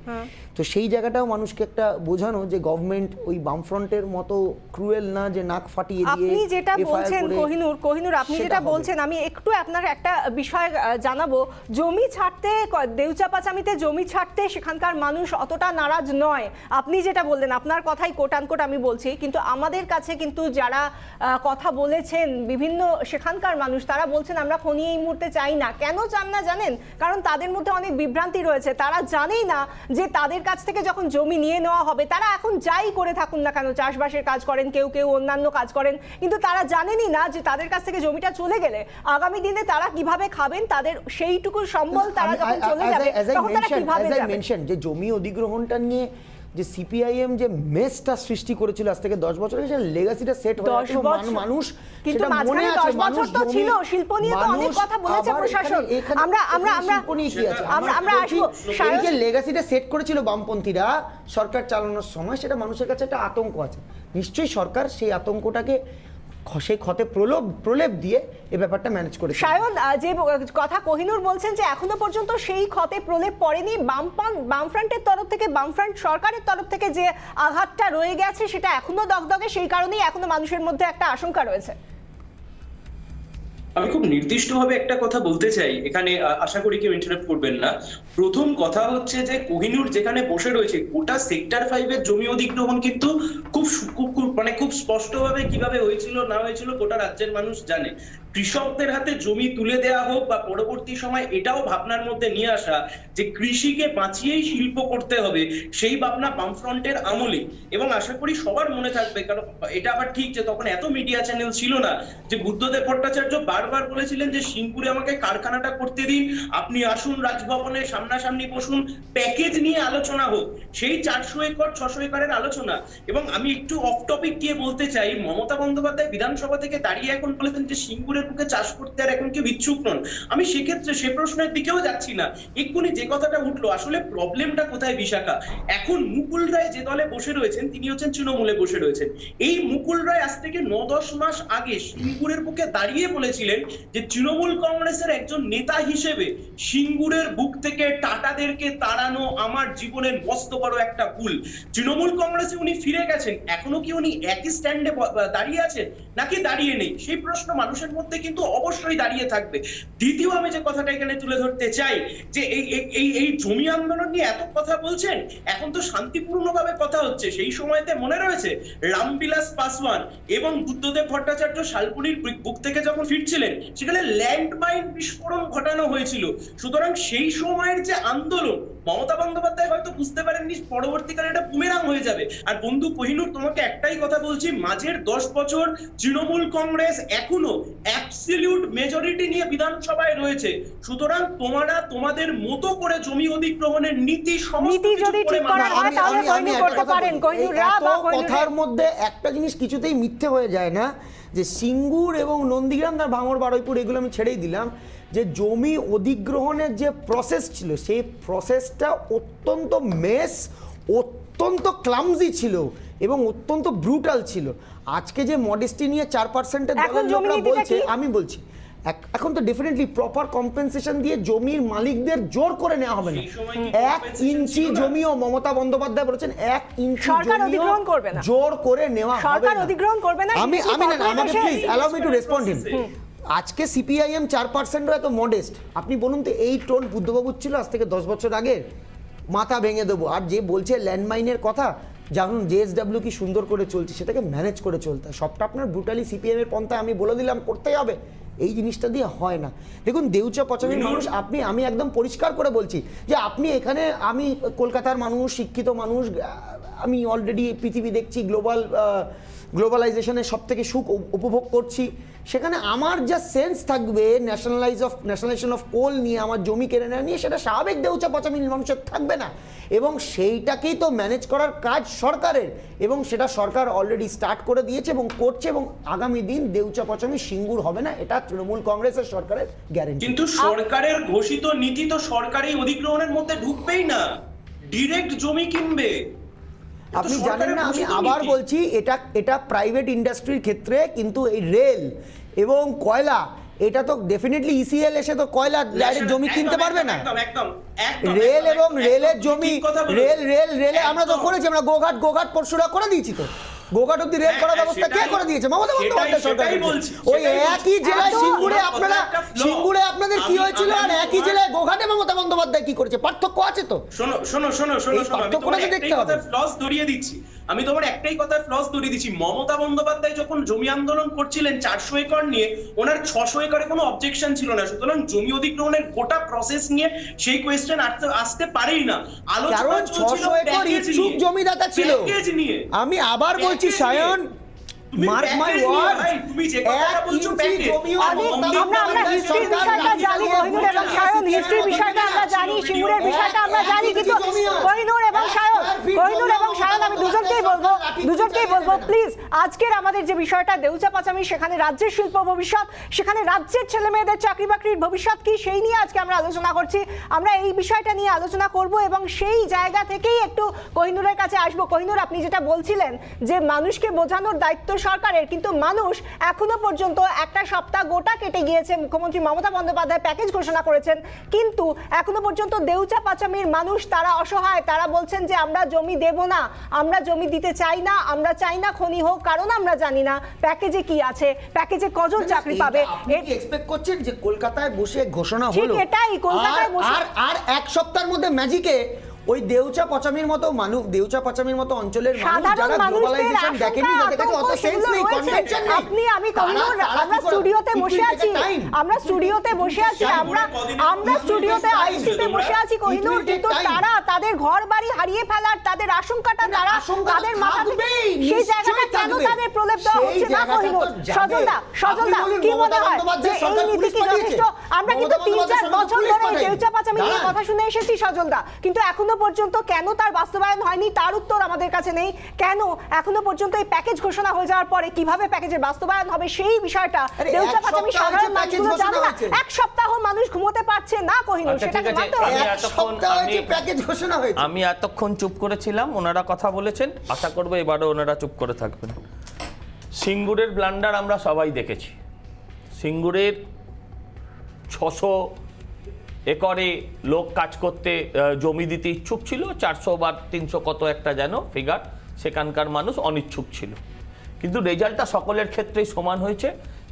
তো সেই জায়গাটাও মানুষকে একটা বোঝানো যে গভর্নমেন্ট ওই বামফ্রন্টের মতো ক্রুয়েল না, যে নাক ফাটিয়ে দিয়ে। আপনি যেটা বলছেন কোহিনুর, আপনি যেটা বলছেন, আমি একটু আপনার একটা বিষয় জানাবো। জমি ছাড়তে, দেউচা পাচামিতে জমি ছাড়তে সেখানকার মানুষ অতটা নারাজ নয়। আপনি যেটা বললেন, আপনার কথাই কোট আনকোট আমি বলছি, কিন্তু আমাদের কাছে কিন্তু যারা কথা বলেছেন বিভিন্ন সেখানকার মানুষ, তারা বলছেন আমরা খনি এই মুহূর্তে চাই না। কেন চান না জানেন? কারণ তাদের মধ্যে অনেক বিভ্রান্তি রয়েছে। তারা জানেই না যে তাদের কাছ থেকে যখন জমি নিয়ে নেওয়া হবে, তারা এখন যাই করে থাকুন না কেন, চাষবাসের কাজ করেন, কেউ কেউ অন্যান্য কাজ করেন, কিন্তু তারা জানেনই না যে তাদের কাছ থেকে জমিটা চলে গেলে আগামী দিনে তারা কিভাবে খাবেন, তাদের সেইটুকু সম্বল তারা যখন চলে যাবে তখন তারা কিভাবে যাবেন। যে জমি অধিগ্রহণটা নিয়ে যে সিপিআইএম যে মেসটা সৃষ্টি করেছিল আজ থেকে 10 বছর আগে, লেগাসিটা সেট হয়ে গেছে, মানুষ কিন্তু মাঝখানে 10 বছর তো ছিল, শিল্প নিয়ে তো অনেক কথা বলেছে প্রশাসন। আমরা আসবো, এই যে লেগাসিটা সেট করেছিল বামপন্থীরা সরকার চালানোর সময়, সেটা মানুষের কাছে একটা আতঙ্ক আছে। নিশ্চয়ই সরকার সেই আতঙ্কটাকে সেই ক্ষতে প্রলেপ দিয়ে এই ব্যাপারটা ম্যানেজ করে। সায়ন, যে কথা কোহিনুর বলছেন যে এখনো পর্যন্ত সেই ক্ষতে প্রলেপ পড়েনি, বামফ্রন্টের তরফ থেকে, বামফ্রন্ট সরকারের তরফ থেকে যে আঘাতটা রয়ে গেছে সেটা এখনো দগদগে, সেই কারণেই এখনো মানুষের মধ্যে একটা আশঙ্কা রয়েছে। আমি খুব নির্দিষ্টভাবে একটা কথা বলতে চাই এখানে, আশা করি কেউ ইন্টারাপ্ট করবেন না। প্রথম কথা হচ্ছে যে কোহিনুর যেখানে বসে রয়েছে, গোটা সেক্টর 5 এর জমি অধিগ্রহণ কিন্তু খুব স্পষ্টভাবে কিভাবে হয়েছিল না হয়েছিল গোটা রাজ্যের মানুষ জানে। কৃষকদের হাতে জমি তুলে দেওয়া হোক বা পরবর্তী সময় এটাও ভাবনার মধ্যে নিয়ে আসা যে কৃষিকে বাঁচিয়েই শিল্প করতে হবে, সেই ভাবনা বামফ্রন্টের আমলে। এবং আশা করি সবার মনে থাকবে, কারণ এটা আবার ঠিক যে তখন এত মিডিয়া চ্যানেল ছিল না, যে বুদ্ধদেব ভট্টাচার্য বারবার বলেছিলেন যে সিঙ্গুরে আমাকে কারখানাটা করতে দিন, আপনি আসুন রাজভবনে সামনাসামনি বসুন, প্যাকেজ নিয়ে আলোচনা হোক। সেই 400 একর 600 একরের আলোচনা। এবং আমি একটু অফ টপিক গিয়ে বলতে চাই, মমতা বন্দ্যোপাধ্যায় বিধানসভা থেকে দাঁড়িয়ে এখন বলেছেন যে সিঙ্গুরের বুকে চাষ করতে আর এখন কেউ ইচ্ছুক নন। আমি সেক্ষেত্রে সে প্রশ্নের দিকেও যাচ্ছি না। এক্ষুনি যে কথাটা উঠলো, আসলে প্রবলেমটা কোথায় বিশাখা? এখন মুকুল রায় যে দলে বসে রয়েছেন, তিনি হচ্ছেন তৃণমূলে বসে রয়েছেন। এই মুকুল রায় আজ থেকে 9-10 মাস আগে সিঙ্গুরের বুকে দাঁড়িয়ে বলেছিলেন যে তৃণমূল কংগ্রেসের একজন নেতা হিসেবে সিঙ্গুরের বুক থেকে টাটাদেরকে তাড়ানো আমার জীবনের মস্ত বড় একটা ভুল। তৃণমূল কংগ্রেসে উনি ফিরে গেছেন, এখনো কি উনি একই স্ট্যান্ডে দাঁড়িয়ে আছেন নাকি দাঁড়িয়ে নেই? সেই প্রশ্ন মানুষের মধ্যে করতে কিন্তু অবশ্যই দাঁড়িয়ে থাকবে। দ্বিতীয় আমি যে কথাটা এখানে তুলে ধরতে চাই যে এই জমি আন্দোলন নিয়ে এত কথা বলছেন, এখন তো শান্তিপূর্ণভাবে কথা হচ্ছে। সেই সময়তে মনে রয়েছে রামবিলাস পাসওয়ান এবং বুদ্ধদেব ভট্টাচার্য শালপুরির বুক থেকে যখন ফিরছিলেন, সেখানে ল্যান্ডমাইন বিস্ফোরণ ঘটানো হয়েছিল। সুতরাং সেই সময়ের যে আন্দোলন, মমতা বন্দ্যোপাধ্যায় হয়তো বুঝতে পারেননি পরবর্তীকালে এটা বুমেরাং হয়ে যাবে। আর বন্ধু কোহিনূর, তোমাকে একটাই কথা বলছি, মাঝের 10 বছর তৃণমূল কংগ্রেস এখনো অ্যাবসলিউট মেজরিটি নিয়ে বিধানসভায় রয়েছে। সুতরাং তোমরা তোমাদের মতো করে জমি অধিগ্রহণের নীতি যদি ঠিক করা হয় তাহলে কোহিনূর করতে পারেন। কোহিনূররা বা কথার মধ্যে একটা জিনিস কিছুতেই মিথ্যে হয়ে যায় না, যে সিঙ্গুর এবং নন্দীগ্রাম, তার ভাঙড়, বারুইপুর, এগুলো আমি ছেড়েই দিলাম, যে জমি অধিগ্রহণের যে প্রসেস ছিল সেই প্রসেসটা অত্যন্ত অত্যন্ত ক্লামজি ছিল এবং অত্যন্ত ব্রুটাল ছিল। আজকে যে মডেস্টি নিয়ে 4%-এর দলের লোকরা বলছে, আমি বলছি এখন তো ডেফিনেটলি প্রপার কম্পেনসেশন দিয়ে জমির মালিকদের জোর করে নেওয়া হবে না। 1 ইঞ্চি জমিও মমতা বন্দ্যোপাধ্যায় বলেছেন 1 ইঞ্চি সরকার অধিগ্রহণ করবে না, জোর করে নেওয়া হবে না। সরকার অধিগ্রহণ করবে না। আমি আমাকে please allow me to respond him. আজকে সিপিআইএম 4%-ও এত মডেস্ট, আপনি বলুন তো এই টোন বুদ্ধবাবুর ছিল আজ থেকে 10 বছর আগে? মাথা ভেঙে দেবো। আর যে বলছে ল্যান্ডমাইনের কথা, যেমন জেএসডব্লিউ কি সুন্দর করে চলছে, সেটাকে ম্যানেজ করে চলতে হয়। সবটা আপনার ব্রুটালি সিপিএম এর পন্থায় আমি বলে দিলাম করতেই হবে, এই জিনিসটা দিয়ে হয় না। দেখুন, দেউচা পচামির মানুষ, আমি একদম পরিষ্কার করে বলছি যে আপনি এখানে, আমি কলকাতার মানুষ, শিক্ষিত মানুষ, আমি অলরেডি পৃথিবী দেখছি, গ্লোবালাইজেশনের সব থেকে সুখ উপভোগ করছি। সেখানে আমার যা সেন্স থাকবে ন্যাশনালাইজেশন অফ কোল নিয়ে, আমার জমি কেড়ে নেওয়া নিয়ে, সেটা স্বাভাবিক দেউচা পচামির মানুষের থাকবে না। এবং সেইটাকেই তো ম্যানেজ করার কাজ সরকারের, এবং সেটা সরকার অলরেডি স্টার্ট করে দিয়েছে এবং করছে। এবং আগামী দিন দেউচা পচামি সিঙ্গুর হবে না, এটা তৃণমূল কংগ্রেসের সরকারের গ্যারান্টি। কিন্তু সরকারের ঘোষিত নীতি তো সরকারি অধিগ্রহণের মধ্যে ঢুকবেই না, ডিরেক্ট জমি কিনবে। আপনি জানেন না, আমি আবার বলছি, এটা প্রাইভেট ইন্ডাস্ট্রির ক্ষেত্রে, কিন্তু এই রেল এবং কয়লা, এটা তো ডেফিনেটলি ইসিএল এসে তো কয়লা ডাইরেক্ট জমি কিনতে পারবে না। রেল এবং রেলের জমি, রেলে আমরা তো করেছি, আমরা গোঘাট পরশুরা করে দিয়েছি তো। গোঘাট অব্দি রেল করার ব্যবস্থা কে করে দিয়েছে? মমতা বন্দ্যোপাধ্যায় সরকার। ওই একই জেলায় সিঙ্গুরে আপনাদের কি হয়েছিল, আর একই জেলায় গোঘাটে মমতা বন্দ্যোপাধ্যায় কি করেছে, পার্থক্য আছে তো। আমি তোমার একটাই কথা ফ্লস ধরিয়ে দিচ্ছি। মমতা বন্দ্যোপাধ্যায় যখন জমি আন্দোলন করছিলেন 400 একর নিয়ে, ওনার 600 একরে কোনো অবজেকশন ছিল না। সুতরাং জমি অধিগ্রহণের গোটা প্রসেস নিয়ে সেই কোয়েশ্চেন আসতে পারেই না। কারণ 600 একর ইচ্ছুক জমিদাতা ছিল। আমি আবার বলছি সায়ন, মার্ক মাই ওয়ার্ড, তুমি যে কথাটা বলছো প্যাকেজ, আমরা হিস্ট্রির বিষয়টা জানি, কোহিনূর এবং সায়ন, হিস্ট্রির বিষয়টা আমরা জানি, সিঙ্গুরের বিষয়টা আমরা জানি, কিন্তু কোহিনূর এবং সায়ন আমি দুজনকেই বলবো প্লিজ, আজকের আমাদের যে বিষয়টা দেউচা পাচামি, সেখানে রাজ্যের শিল্প ভবিষ্যৎ, সেখানে রাজ্যের ছেলে মেয়েদের চাকরি বাকরির ভবিষ্যৎ কি, সেই নিয়ে আজকে আমরা আলোচনা করছি। আমরা এই বিষয়টা নিয়ে আলোচনা করব এবং সেই জায়গা থেকেই একটু কোহিনূরের কাছে আসবো। কোহিনূর, আপনি যেটা বলছিলেন যে মানুষকে বোঝানোর দায়িত্ব সরকারের, কিন্তু মানুষ এখনো পর্যন্ত একটা সপ্তাহ গোটা কেটে গিয়েছে, মুখ্যমন্ত্রী মমতা বন্দ্যোপাধ্যায় প্যাকেজ ঘোষণা করেছেন, কিন্তু এখনো পর্যন্ত দেউচা পাচামির মানুষ তারা অসহায়। তারা বলছেন যে আমরা জমি দেব না, আমরা জমি দিতে চাই না, আমরা চাই না খনি হোক, কারণ আমরা জানি না প্যাকেজে কি আছে, প্যাকেজে কজন চাকরি পাবে। আপনি এক্সপেক্ট করছেন যে কলকাতায় বসে ঘোষণা হলো, ঠিক এটাই, কলকাতায় বসে আর এক সপ্তাহের মধ্যে ম্যাজিকে ওই দেউচা পচামির মতো মানুষ, দেউচা পচামির মতো অঞ্চলের মানুষ যারা গ্লোবালাইজেশন দেখেনি, যাদের কাছে অত সেন্স নেই, কনভেনশন নেই, আমরা স্টুডিওতে বসে আছি, আমরা স্টুডিওতে আইসিতে বসে আছি কোহিনূর, কিন্তু তারা তাদের ঘর বাড়ি হারিয়ে ফেলার তাদের আশঙ্কাটা তাদের মাথা থেকে, সেই জায়গাটা কেন তাদের প্রলেপ দেওয়া হচ্ছে না কোহিনূর? সজলদা কি মনে হয় যে এই নীতি কি যথেষ্ট? আমরা কিন্তু 3-4 বছর ধরে দেউচা পাচামি নিয়ে কথা শুনে এসেছি সজলদা, কিন্তু এখনো পর্যন্ত কেন তার বাস্তবায়ন হয়নি তার উত্তর আমাদের কাছে নেই। কেন এখনো পর্যন্ত এই প্যাকেজ ঘোষণা হয়ে যাওয়ার পরে কিভাবে প্যাকেজের বাস্তবায়ন হবে সেই বিষয়টা দেউচা পাচামি সাধারণ মানুষগুলো জানে না। এক সপ্তাহ মানুষ ঘুমোতে পারছে না কোহিনূর, সেটাকে মানতে হবে। আমি এতক্ষণ চুপ করেছিলাম, ওনারা কথা বলেছেন, আশা করবো এবারও ওনারা চুপ করে থাকবেন। সিঙ্গুরের ব্লান্ডার আমরা সবাই দেখেছি। সিঙ্গুরের 600 একরে লোক কাজ করতে, জমি দিতে ইচ্ছুক ছিল, 400 বা 300 কত একটা যেন ফিগার, সেখানকার মানুষ অনিচ্ছুক ছিল। কিন্তু রেজাল্টটা সকলের ক্ষেত্রেই সমান হয়েছে।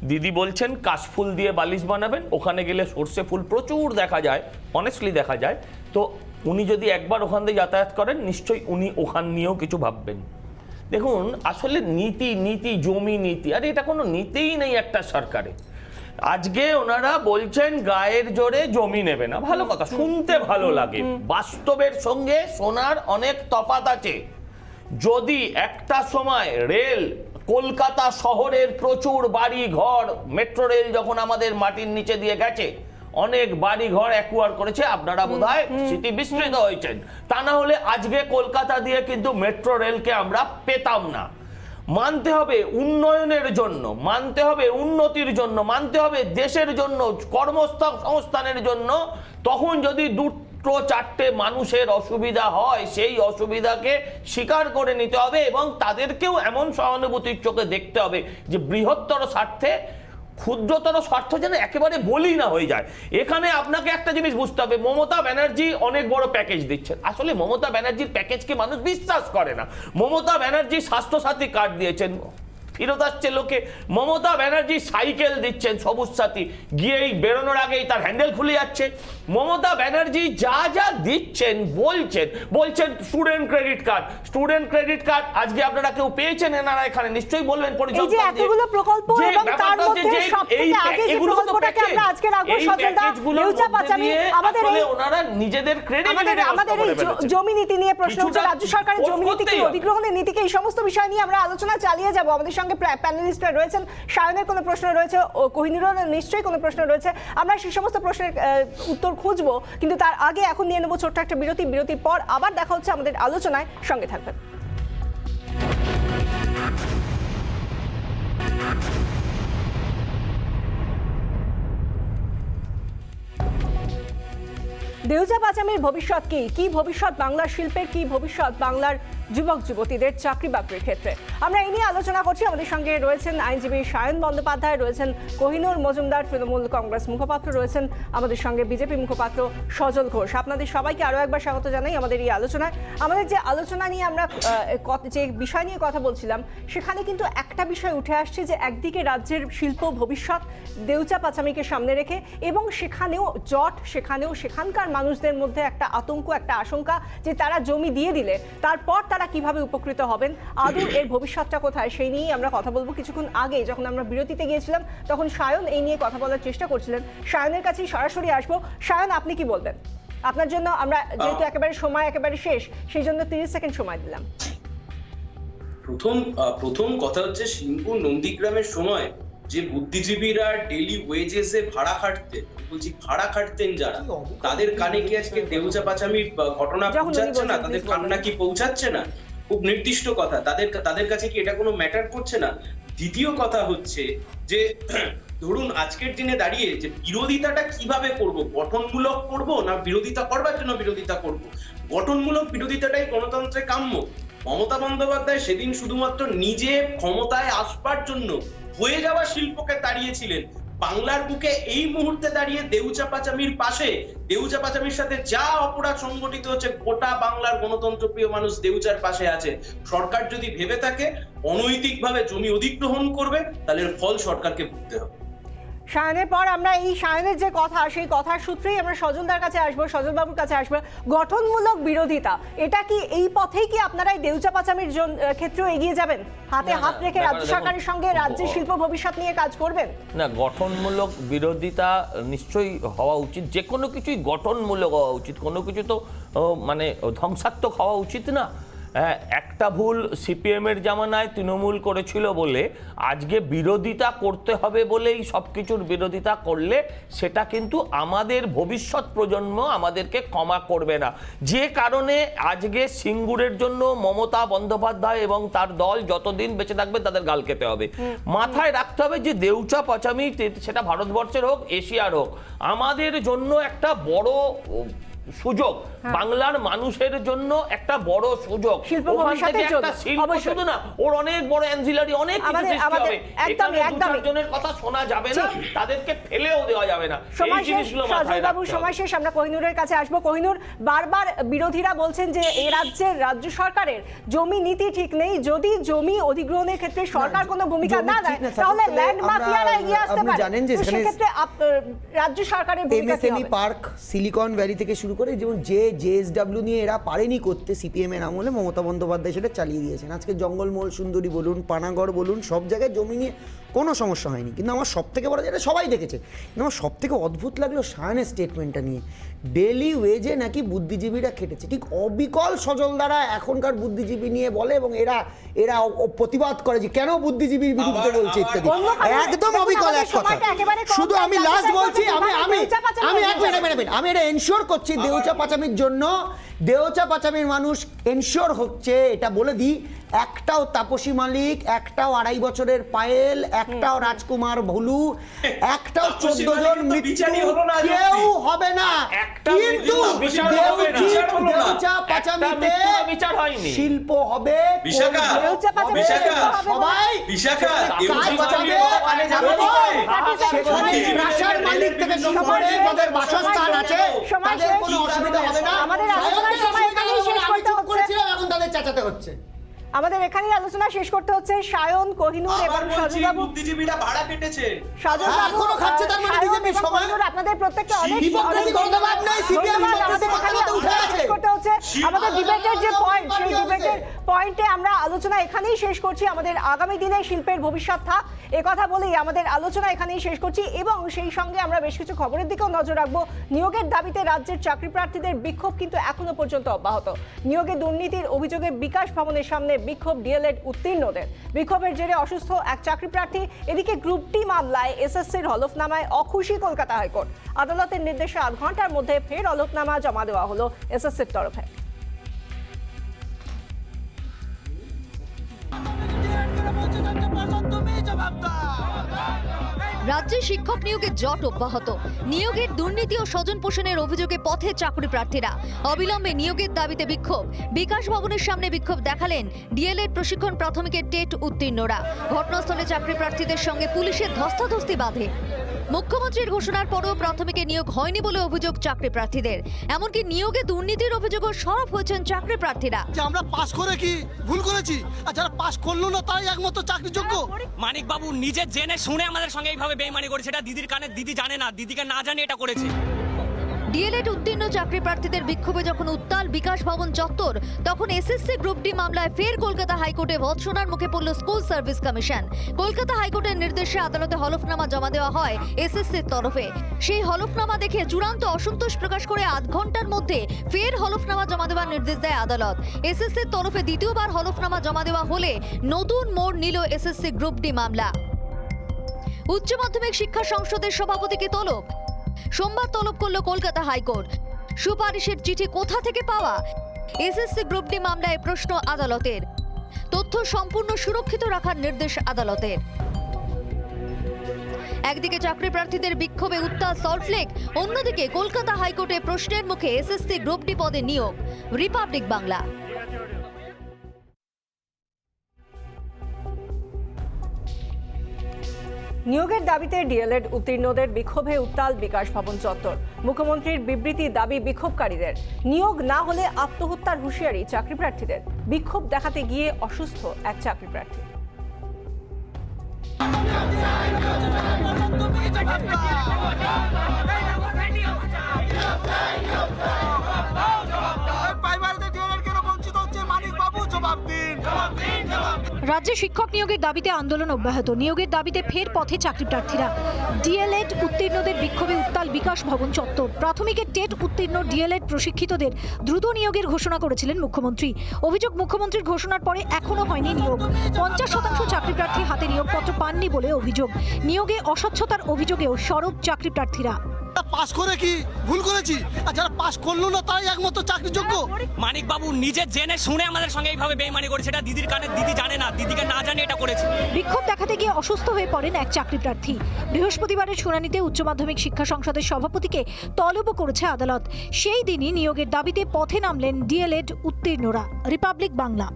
দিদি বলছেন কাশফুল দিয়ে বালিশ বানাবেন, ওখানে গেলে সর্ষে ফুল প্রচুর দেখা যায়, অনেস্টলি দেখা যায়। তো উনি যদি একবার ওখান দিয়ে যাতায়াত করেন নিশ্চয়ই উনি ওখান নিয়েও কিছু ভাববেন। দেখুন আসলে নীতি জমি নীতি, আরে এটা কোনো নীতিই নেই একটা সরকারে। আজকে ওনারা বলছেন গায়ের জোরে জমি নেবে না, ভালো কথা, শুনতে ভালো লাগে। বাস্তবের সঙ্গে শোনার অনেক তফাৎ আছে। যদি একটা সময় রেল, কলকাতা শহরের প্রচুর বাড়ি ঘর, মেট্রো রেল যখন আমাদের মাটির নিচে দিয়ে গেছে, অনেক বাড়ি ঘর অ্যাকুয়ার করেছে, আপনারা বোধহয় স্মৃতি বিস্মৃত হয়েছেন। তা না হলে আজকে কলকাতা দিয়ে কিন্তু মেট্রো রেলকে আমরা পেতাম না। মানতে হবে উন্নয়নের জন্য, মানতে হবে উন্নতির জন্য, মানতে হবে দেশের জন্য, কর্মসংস্থানের জন্য। তখন যদি দুটো চারটে মানুষের অসুবিধা হয়, সেই অসুবিধাকে স্বীকার করে নিতে হবে এবং তাদেরকেও এমন সহানুভূতির চোখে দেখতে হবে যে বৃহত্তর স্বার্থে ক্ষুদ্রতর স্বার্থ যেন একেবারে বলি না হয়ে যায়। এখানে আপনাকে একটা জিনিস বুঝতে হবে, মমতা ব্যানার্জি অনেক বড় প্যাকেজ দিচ্ছেন। আসলে মমতা ব্যানার্জির প্যাকেজকে মানুষ বিশ্বাস করে না। মমতা ব্যানার্জি স্বাস্থ্যসাথী কার্ড দিয়েছেন, ফেরত আসছে লোকে। মমতা ব্যানার্জি সাইকেল দিচ্ছেন সবুজ সাথী, গিয়েই বেরোনোর আগেই তার হ্যান্ডেল খুলে যাচ্ছে। মমতা ব্যানার্জি যা যা দিচ্ছেন বলছেন স্টুডেন্ট ক্রেডিট কার্ড, আজকে আপনারা কেউ পেয়েছেন এনারা এখানে নিশ্চয়ই বলবেন পরিচয়। এই যে এতগুলো প্রকল্প এবং তার মধ্যে সবথেকে আগে যে প্রকল্পটাকে আমরা আজকে রাখবো সজলদা, দেউচা পাচামি, আমাদের এই ওনারা নিজেদের ক্রেডিবিলিটি আমাদের এই জমি নীতি নিয়ে প্রশ্ন হচ্ছে, রাজ্য সরকারের জমি নীতি কি, অধিগ্রহণের নীতি কি, এই সমস্ত বিষয় নিয়ে আমরা আলোচনা চালিয়ে যাব। আমাদের সঙ্গে প্যানেলিস্টরা রয়েছেন, সায়নের কোনো প্রশ্ন রয়েছে, ও কোহিনুরের নিশ্চয়ই কোনো প্রশ্ন রয়েছে, আমরা সেই সমস্ত প্রশ্নের উত্তর খুঁজবো। কিন্তু তার আগে এখন নিয়ে নেবো ছোট্ট একটা বিরতির পর আবার দেখা হচ্ছে আমাদের আলোচনায়, সঙ্গে থাকবেন। দেউচা পাচামির ভবিষ্যৎ কি ভবিষ্যৎ বাংলার শিল্পের, কি ভবিষ্যৎ বাংলার যুবক যুবতীদের চাকরি বাকরির ক্ষেত্রে, আমরা এই নিয়ে আলোচনা করছি। আমাদের সঙ্গে রয়েছেন আইনজীবী সায়ন বন্দ্যোপাধ্যায়, রয়েছেন কোহিনুর মজুমদার, তৃণমূল কংগ্রেস মুখপাত্র, রয়েছেন আমাদের সঙ্গে বিজেপি মুখপাত্র সজল ঘোষ। আপনাদের সবাইকে আরও একবার স্বাগত জানাই আমাদের এই আলোচনায়। আমাদের যে আলোচনা নিয়ে আমরা যে বিষয় নিয়ে কথা বলছিলাম, সেখানে কিন্তু একটা বিষয় উঠে আসছে যে একদিকে রাজ্যের শিল্প ভবিষ্যৎ দেউচা পাচামিকে সামনে রেখে, এবং সেখানেও সেখানকার মানুষদের মধ্যে একটা আতঙ্ক, একটা আশঙ্কা যে তারা জমি দিয়ে দিলে তারপর তারা কিভাবে উপকৃত হবেন, আদৌ এর ভবিষ্যৎটা কোথায়, সেই নিয়েই আমরা কথা বলবো। কিছুক্ষণ আগে যখন আমরা বিরতিতে গিয়েছিলাম তখন সায়ন এই নিয়ে কথা বলার চেষ্টা করছিলেন। সায়নের কাছেই সরাসরি আসবো। সায়ন, আপনি কি বলবেন? আপনার জন্য আমরা যেহেতু সময় একেবারে শেষ, সেই জন্য 30 সেকেন্ড সময় দিলাম। প্রথম কথা হচ্ছে, সিংপুর নন্দীগ্রামের সময় যে বুদ্ধিজীবীরা ডেইলি ওয়েজেসে ভাড়া খাটতেন যারা, তাদের কানে কি আজকে দেউচা পাচামির ঘটনা পৌঁছাচ্ছে না? তাদের কান্না কি পৌঁছাচ্ছে না? খুব নির্দিষ্ট কথা, তাদের কাছে কি এটা কোনো ম্যাটার করছে না? দ্বিতীয় কথা হচ্ছে যে ধরুন আজকের দিনে দাঁড়িয়ে যে বিরোধিতাটা কিভাবে করব, গঠনমূলক করব না বিরোধিতা করবার জন্য বিরোধিতা করব? গঠনমূলক বিরোধিতাটাই গণতন্ত্রে কাম্য। মমতা বন্দ্যোপাধ্যায় সেদিন শুধুমাত্র নিজে ক্ষমতায় আসবার জন্য হয়ে যাওয়া শিল্পকে তাড়িয়েছিলেন। বাংলার বুকে এই মুহূর্তে দাঁড়িয়ে দেউচা পাচামির পাশে, দেউচা পাচামির সাথে যা অপরাধ সংগঠিত হচ্ছে, গোটা বাংলার গণতন্ত্রপ্রিয় মানুষ দেউচার পাশে আছে। সরকার যদি ভেবে থাকে অনৈতিকভাবে জমি অধিগ্রহণ করবে, তাহলে এর ফল সরকারকে ভুগতে হবে। সায়নের পর আমরা এই সায়নের যে কথা, সেই কথার সূত্রেই আমরা সজলদার কাছে আসবো, সজলবাবুর কাছে আসবো। গঠনমূলক বিরোধিতা, এটা কি এই পথেই কি আপনারা এই দেউচা পাচামির ক্ষেত্রেও এগিয়ে যাবেন, হাতে হাত রেখে রাজ্য সরকারের সঙ্গে রাজ্যের শিল্প ভবিষ্যৎ নিয়ে কাজ করবেন? না, গঠনমূলক বিরোধিতা নিশ্চয়ই হওয়া উচিত, যে কোনো কিছুই গঠনমূলক হওয়া উচিত, কোনো কিছু তো মানে ধ্বংসাত্মক হওয়া উচিত না। একটা ভুল সিপিএমের জামানায় তৃণমূল করেছিল বলে আজকে বিরোধিতা করতে হবে বলেই সব কিছুর বিরোধিতা করলে সেটা কিন্তু আমাদের ভবিষ্যৎ প্রজন্ম আমাদেরকে ক্ষমা করবে না। যে কারণে আজকে সিঙ্গুরের জন্য মমতা বন্দ্যোপাধ্যায় এবং তার দল যতদিন বেঁচে থাকবে তাদের গাল খেতে হবে। মাথায় রাখতে হবে যে দেউচা পাচামি, সেটা ভারতবর্ষের হোক এশিয়ার হোক, আমাদের জন্য একটা বড় সুযোগ, বাংলার মানুষের জন্য একটা বড় সুযোগ। শিল্প ওখান থেকে ভবিষ্যতের জন্য, একটা শিল্প অবশ্যই। শুধু না, ওর অনেক বড় অ্যাঞ্জিলারি অনেক কিছু আমাদের- সৃষ্টি আমাদের- হবে। একদমই, এখানে একদমই। 2-4 জনের কথা শোনা যাবে না, তাদেরকে ফেলেও দেওয়া যাবে না। এই সময় শেষ, জিনিসগুলো মাথায় সজলবাবু, রাখতে সময় হবে। শেষ। আমরা কোহিনুরের কাছে আসবো। কোহিনুর, বারবার বিরোধীরা বলছেন যে এই রাজ্যের রাজ্য সরকারের জমি নীতি ঠিক নেই। যদি জমি অধিগ্রহণের ক্ষেত্রে সরকার কোনো ভূমিকা জমি না ঠিক দেয়, না থাকলে তাহলে আমরা- ল্যান্ড মাফিয়ারা এগিয়ে আসতে আপনি পারে। জানেন যে তো সেখানে- সেক্ষেত্রে রাজ্য সরকারের ভূমিকা কি এমএসএমই হবে? পার্ক, সিলিকন ভ্যালি থেকে শুরু করে যেমন জেএসডব্লিউ নিয়ে এরা পারেনি করতে, সিপিএম এর আমলে মমতা বন্দ্যোপাধ্যায় সেটা চালিয়ে দিয়েছেন। আজকে জঙ্গলমহল সুন্দরী বলুন, পানাগড় বলুন, সব জায়গায় জমি নিয়ে কোনো সমস্যা হয়নি। কিন্তু আমার সব থেকে বড়, যেটা সবাই দেখেছে, কিন্তু আমার সব থেকে অদ্ভুত লাগলো সায়নের স্টেটমেন্টটা নিয়ে। ডেলি ওয়েজে নাকি বুদ্ধিজীবীরা খেটেছে, ঠিক অবিকল সজল দ্বারা এখনকার বুদ্ধিজীবী নিয়ে বলে, এবং এরা প্রতিবাদ করে যে কেন বুদ্ধিজীবীর বিরুদ্ধে বলছে ইত্যাদি। অন্য কারণে- একদম দেখুন, অবিকল আমাদের এক কথা। সময়টা একেবারে কম, শুধু আমি তাই লাস্ট জানতে বলছি, চাইবো আমি যে আমি দেউচা পাচামি আমি হয়ে এক মিনিট, আমি এটা এনশিওর করছি দেউচা পাচামির জন্য। দেউচা পাচামির মানুষ এনশিওর হচ্ছে, এটা বলে দিই, একটাও তাপসী মালিক, একটাও 2.5 বছরের পায়েল, একটাও রাজকুমার ভুলু, একটাও 14 জন মৃত্যু কেউ হবে না। কিন্তু দেউচা পাচামিতে বিচার হয়নি। শিল্প হবে, বিশাখা, দেউচা পাচামি বিশাখা, সবাই বিশাখা, কাজ পাবে, সেখানে রাশার মালিক থেকে শুরু করে যাদের বাসস্থান আছে তাদের কোনো অসুবিধা হবে না। আমাদের আলোচনার সময় এখানেই শেষ আমি করতে চুপ হচ্ছে। করেছিলাম, এখন তাদের চেঁচাতে হচ্ছে। আমাদের এখানেই আলোচনা শেষ করতে হচ্ছে। সায়ন, কোহিনুর এবং আবার বলছি, সজলবাবু, বুদ্ধিজীবীরা ভাড়া কেটেছে। সজলবাবু, এখনো খাচ্ছে তার মানে সায়ন বিজেপির এবং সময়। কোহিনুর, আপনাদের প্রত্যেককে অনেক হিপোক্রেসি অনেক করতে পারবে না, CPM ধন্যবাদ। হিপোক্রেসি আমাদের করতে এখানেই করতে উঠে আলোচনা গেছে। শেষ করতে হচ্ছে। আমাদের ডিবেটের যে পয়েন্ট, সেই ডিবেটের পয়েন্টে আমরা আলোচনা এখানেই শেষ করছি। আমাদের আগামী দিনে শিল্পের ভবিষ্যৎ থাক, কথা বলেই আমাদের আলোচনা এখানেই শেষ করছি, এবং সেই সঙ্গে আমরা বেশ কিছু খবরের দিকেও নজর রাখবো। নিয়োগের দাবিতে রাজ্যের চাকরি প্রার্থীদের বিক্ষোভ কিন্তু এখনো পর্যন্ত অব্যাহত। নিয়োগে দুর্নীতির অভিযোগে বিকাশ ভবনের সামনে বিক্ষোভ ডিএলএড উত্তীর্ণদের। বিক্ষোভের জেরে অসুস্থ এক চাকরি প্রার্থী। এদিকে গ্রুপ ডি মামলায় এসএসসির হলফনামায় অখুশি কলকাতা হাইকোর্ট। আদালতের নির্দেশে 8 ঘন্টার মধ্যে ফের হলফনামা জমা দেওয়া হলো এসএসসির তরফে। রাজ্যে শিক্ষক নিয়োগের জট অব্যাহত। নিয়োগের দুর্নীতি ও স্বজন পোষণের অভিযোগে পথে চাকরি প্রার্থীরা। অবিলম্বে নিয়োগের দাবিতে বিক্ষোভ। বিকাশ ভবনের সামনে বিক্ষোভ দেখালেন ডিএলএড প্রশিক্ষণ প্রাথমিকের টেট উত্তীর্ণরা। ঘটনাস্থলে চাকরি প্রার্থীদের সঙ্গে পুলিশের ধস্তাধস্তি বাধে। মুখ্যমন্ত্রীর ঘোষণার পরও প্রাথমিকে নিয়োগ হয়নি বলে অভিযোগ চাকরি প্রার্থীদের। এমনকি নিয়োগে দুর্নীতির অভিযোগও সরব হয়েছেন চাকরি প্রার্থীরা। আমরা পাস করে কি ভুল করেছি? আর যারা পাস করলো না তাই একমাত্র চাকরির যোগ্য। মানিক বাবু নিজে জেনে শুনে আমাদের সঙ্গে এইভাবে বেইমানি করেছে, এটা দিদির কানে, দিদি জানে না, দিদিকে না জানিয়ে এটা করেছে। ডিএলএড উত্তীর্ণ চাকরি প্রার্থীদের বিক্ষোভে যখন উত্তাল বিকাশ ভবন চত্বর, তখন এসএসসি গ্রুপ ডি মামলায় ফের কলকাতা হাইকোর্টে ভৎসনার মুখে পড়ল স্কুল সার্ভিস কমিশন। কলকাতা হাইকোর্টের নির্দেশে আদালতে হলফনামা জমা দেওয়া হয় এসএসসির তরফে। সেই হলফনামা দেখে চূড়ান্ত অসন্তোষ প্রকাশ করে 8 ঘন্টার মধ্যে ফের হলফনামা জমা দেওয়ার নির্দেশ দেয় আদালত। এসএসসির তরফে দ্বিতীয়বার হলফনামা জমা দেওয়া হলে নতুন মোড় নিল এসএসসি গ্রুপ ডি মামলা। উচ্চ মাধ্যমিক শিক্ষা সংসদের সভাপতিকে তলব। সোমবার তলব করল কলকাতা হাইকোর্ট। সুপারিশের চিঠি কোথা থেকে পাওয়া? এসএসসি গ্রুপ ডি মামলায় প্রশ্ন আদালতের। তথ্য সম্পূর্ণ সুরক্ষিত রাখার নির্দেশ আদালতের। একদিকে চাকরি প্রার্থীদের বিক্ষোভে উত্তাল সল্টলেক, অন্যদিকে কলকাতা হাইকোর্টে প্রশ্নের মুখে এসএসসি গ্রুপ ডি পদে নিয়োগ। রিপাবলিক বাংলা। নিয়োগের দাবিতে ডিএলএড উত্তীর্ণদের বিক্ষোভে উত্তাল বিকাশ ভবন চত্বর। মুখ্যমন্ত্রীর বিবৃতি দাবি বিক্ষোভকারীদের। নিয়োগ না হলে আত্মহত্যার হুঁশিয়ারি চাকরি প্রার্থীদের। বিক্ষোভ দেখাতে গিয়ে অসুস্থ এক চাকরি প্রার্থী। রাজ্যে শিক্ষক নিয়োগের দাবিতে আন্দোলন অব্যাহত। নিয়োগের দাবিতে ফের পথে চাকরি প্রার্থীরা। ডিএলএড উত্তীর্ণদের বিক্ষোভে উত্তাল বিকাশ ভবন চত্বর। প্রাথমিকের টেট উত্তীর্ণ ডিএলএড প্রশিক্ষিতদের দ্রুত নিয়োগের ঘোষণা করেছিলেন মুখ্যমন্ত্রী। অভিযোগ, মুখ্যমন্ত্রীর ঘোষণার পরে এখনো হয়নি নিয়োগ। 50% চাকরি প্রার্থী হাতে নিয়োগপত্র পাননি বলে অভিযোগ। নিয়োগে অস্বচ্ছতার অভিযোগেও সরব চাকরি প্রার্থীরা। পাস করে কি ভুল করেছি? আর যারা পাস করলো না তাই একমাত্র চাকরিযোগ্য? মানিক বাবু নিজে জেনে শুনে আমাদের সঙ্গে এইভাবে বেইমানি করেছে, এটা দিদির কানে দিদি জানে না, দিদিকে না জানিয়ে এটা করেছে। বিক্ষোভ দেখাতে গিয়ে অসুস্থ হয়ে পড়েন এক চাকরি প্রার্থী। বৃহস্পতিবারের শুনানিতে উচ্চ মাধ্যমিক শিক্ষা সংসদের সভাপতিকে তলব করেছে আদালত। সেই দিনই নিয়োগের দাবিতে পথে নামলেন ডিএলএড উত্তীর্ণরা। রিপাবলিক বাংলা।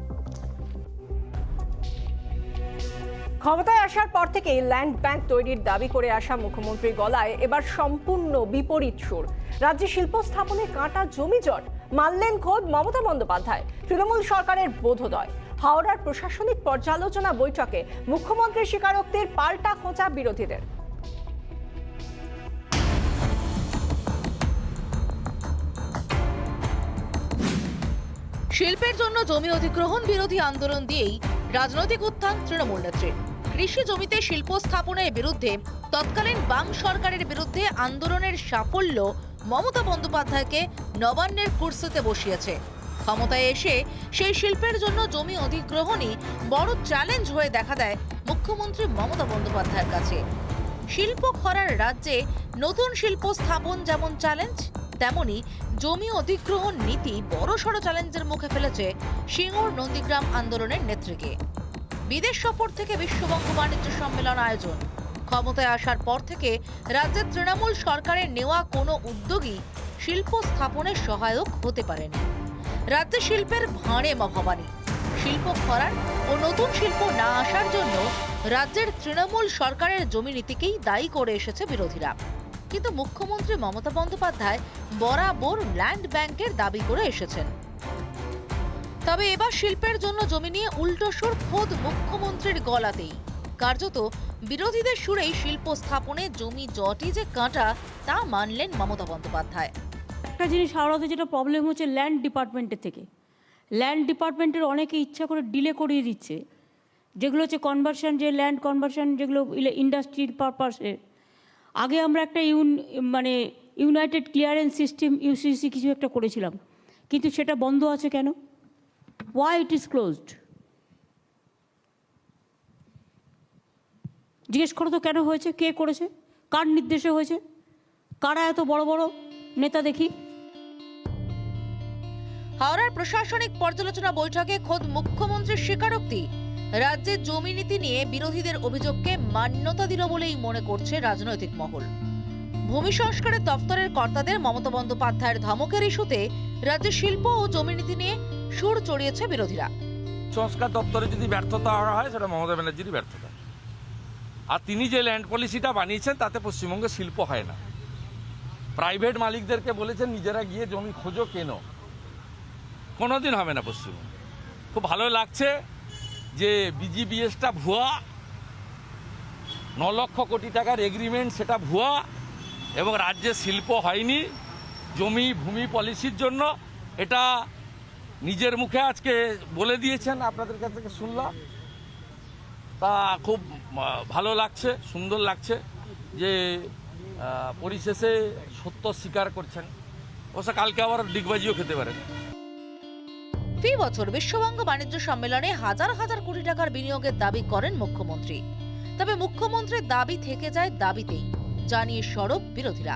ক্ষমতায় আসার পর থেকেই ল্যান্ড ব্যাংক তৈরির দাবি করে আসা মুখ্যমন্ত্রীর গলায় এবার সম্পূর্ণ বিপরীত সুর। রাজ্যে শিল্প স্থাপনে কাঁটা জমিজট মানলেন খোদ মমতা বন্দ্যোপাধ্যায়। তৃণমূল সরকারের বোধোদয়। হাওড়ার প্রশাসনিক পর্যালোচনা বৈঠকে মুখ্যমন্ত্রীর স্বীকারোক্তির পাল্টা খোঁচা বিরোধীদের। শিল্পের জন্য জমি অধিগ্রহণ বিরোধী আন্দোলন দিয়েই রাজনৈতিক উত্থান তৃণমূল নেত্রীর। কৃষি জমিতে শিল্প স্থাপনের বিরুদ্ধে তৎকালীন বাম সরকারের বিরুদ্ধে আন্দোলনের সাফল্য মমতা বন্দ্যোপাধ্যায়কে নবান্নের কুর্সিতে বসিয়েছে। ক্ষমতায় এসে সেই শিল্পের জন্য জমি অধিগ্রহণই বড় চ্যালেঞ্জ হয়ে দেখা দেয় মুখ্যমন্ত্রী মমতা বন্দ্যোপাধ্যায়ের কাছে। শিল্প খরার রাজ্যে নতুন শিল্প স্থাপন যেমন চ্যালেঞ্জ, তেমনি জমি অধিগ্রহণ নীতি বড়সড় চ্যালেঞ্জের মুখে ফেলেছে সিঙ্গুর নন্দীগ্রাম আন্দোলনের নেত্রীকে। বিদেশ সফর থেকে বিশ্ববঙ্গ বাণিজ্য সম্মেলন আয়োজন। ক্ষমতায় আসার পর থেকে রাজ্যের তৃণমূল সরকারের নেওয়া কোনো উদ্যোগই শিল্প স্থাপনের সহায়ক হতে পারেনি। রাজ্যে শিল্পের ভাঁড়ে ভবানী। শিল্প খরার ও নতুন শিল্প না আসার জন্য রাজ্যের তৃণমূল সরকারের জমি নীতিকেই দায়ী করে এসেছে বিরোধীরা। কিন্তু মুখ্যমন্ত্রী মমতা বন্দ্যোপাধ্যায় বরাবর ল্যান্ড ব্যাংকের দাবি করে এসেছেন। তবে এবার শিল্পের জন্য জমি নিয়ে উল্টো সুর খোদ মুখ্যমন্ত্রীর গলাতেই। কার্যত বিরোধীদের সুরেই শিল্প স্থাপনে জমি জটই যে কাঁটা তা মানলেন মমতা বন্দ্যোপাধ্যায়। একটা জিনিস হাওড়াতে যেটা প্রবলেম হচ্ছে ল্যান্ড ডিপার্টমেন্টের থেকে, ল্যান্ড ডিপার্টমেন্টের অনেকে ইচ্ছা করে ডিলে করিয়ে দিচ্ছে। যেগুলো হচ্ছে কনভার্সন, যে ল্যান্ড কনভার্সন যেগুলো ইন্ডাস্ট্রির পারপাসে, আগে আমরা একটা ইউনাইটেড ক্লিয়ারেন্স সিস্টেম ইউসিসি কিছু একটা করেছিলাম, কিন্তু সেটা বন্ধ আছে কেন? Why it is closed? জিজ্ঞেস করো তো কেন হয়েছে, কে করেছে, কার নির্দেশে হয়েছে, কারা এত বড় বড় নেতা দেখি। হাওড়ার প্রশাসনিক পর্যালোচনা বৈঠকে খোদ মুখ্যমন্ত্রীর স্বীকারোক্তি। রাজ্যের জমি নীতি নিয়ে বিরোধীদের অভিযোগকে মান্যতা দিল বলেই মনে করছে রাজনৈতিক মহল। ভূমি সংস্কারের দপ্তরের কর্তাদের মমতা বন্দ্যোপাধ্যায়ের ধমকের ইস্যুতে রাজ্যের শিল্প ও জমি নীতি নিয়ে সুর চড়িয়েছে বিরোধীরা। সংস্কার দপ্তরে যদি ব্যর্থতা হয় সেটা মমতা ব্যানার্জিরই ব্যর্থতা। আর তিনি যে ল্যান্ড পলিসিটা বানিয়েছেন তাতে পশ্চিমবঙ্গে শিল্প হয় না। প্রাইভেট মালিকদেরকে বলেছেন নিজেরা গিয়ে জমি খোঁজো, কেন, কোনোদিন হবে না পশ্চিমবঙ্গে। খুব ভালো লাগছে যে বিজিবিএসটা ভুয়া, 9 লক্ষ কোটি টাকার এগ্রিমেন্ট সেটা ভুয়া, এবং রাজ্যে শিল্প হয়নি জমি ভূমি পলিসির জন্য, এটা নিজের মুখে আজকে বলে দিয়েছেন, আপনাদের কাছ থেকে শুনলাম। তা খুব ভালো লাগছে, সুন্দর লাগছে যে পরিশেষে সত্য স্বীকার করছেন। অবশ্য কালকে আবার ডিগবাজিও খেতে পারেন। ফি বছর বিশ্ববঙ্গ বাণিজ্য সম্মেলনে হাজার হাজার কোটি টাকার বিনিয়োগের দাবি করেন মুখ্যমন্ত্রী। তবে মুখ্যমন্ত্রীর দাবি থেকে যায় দাবিতেই, জানিয়ে সরব বিরোধীরা।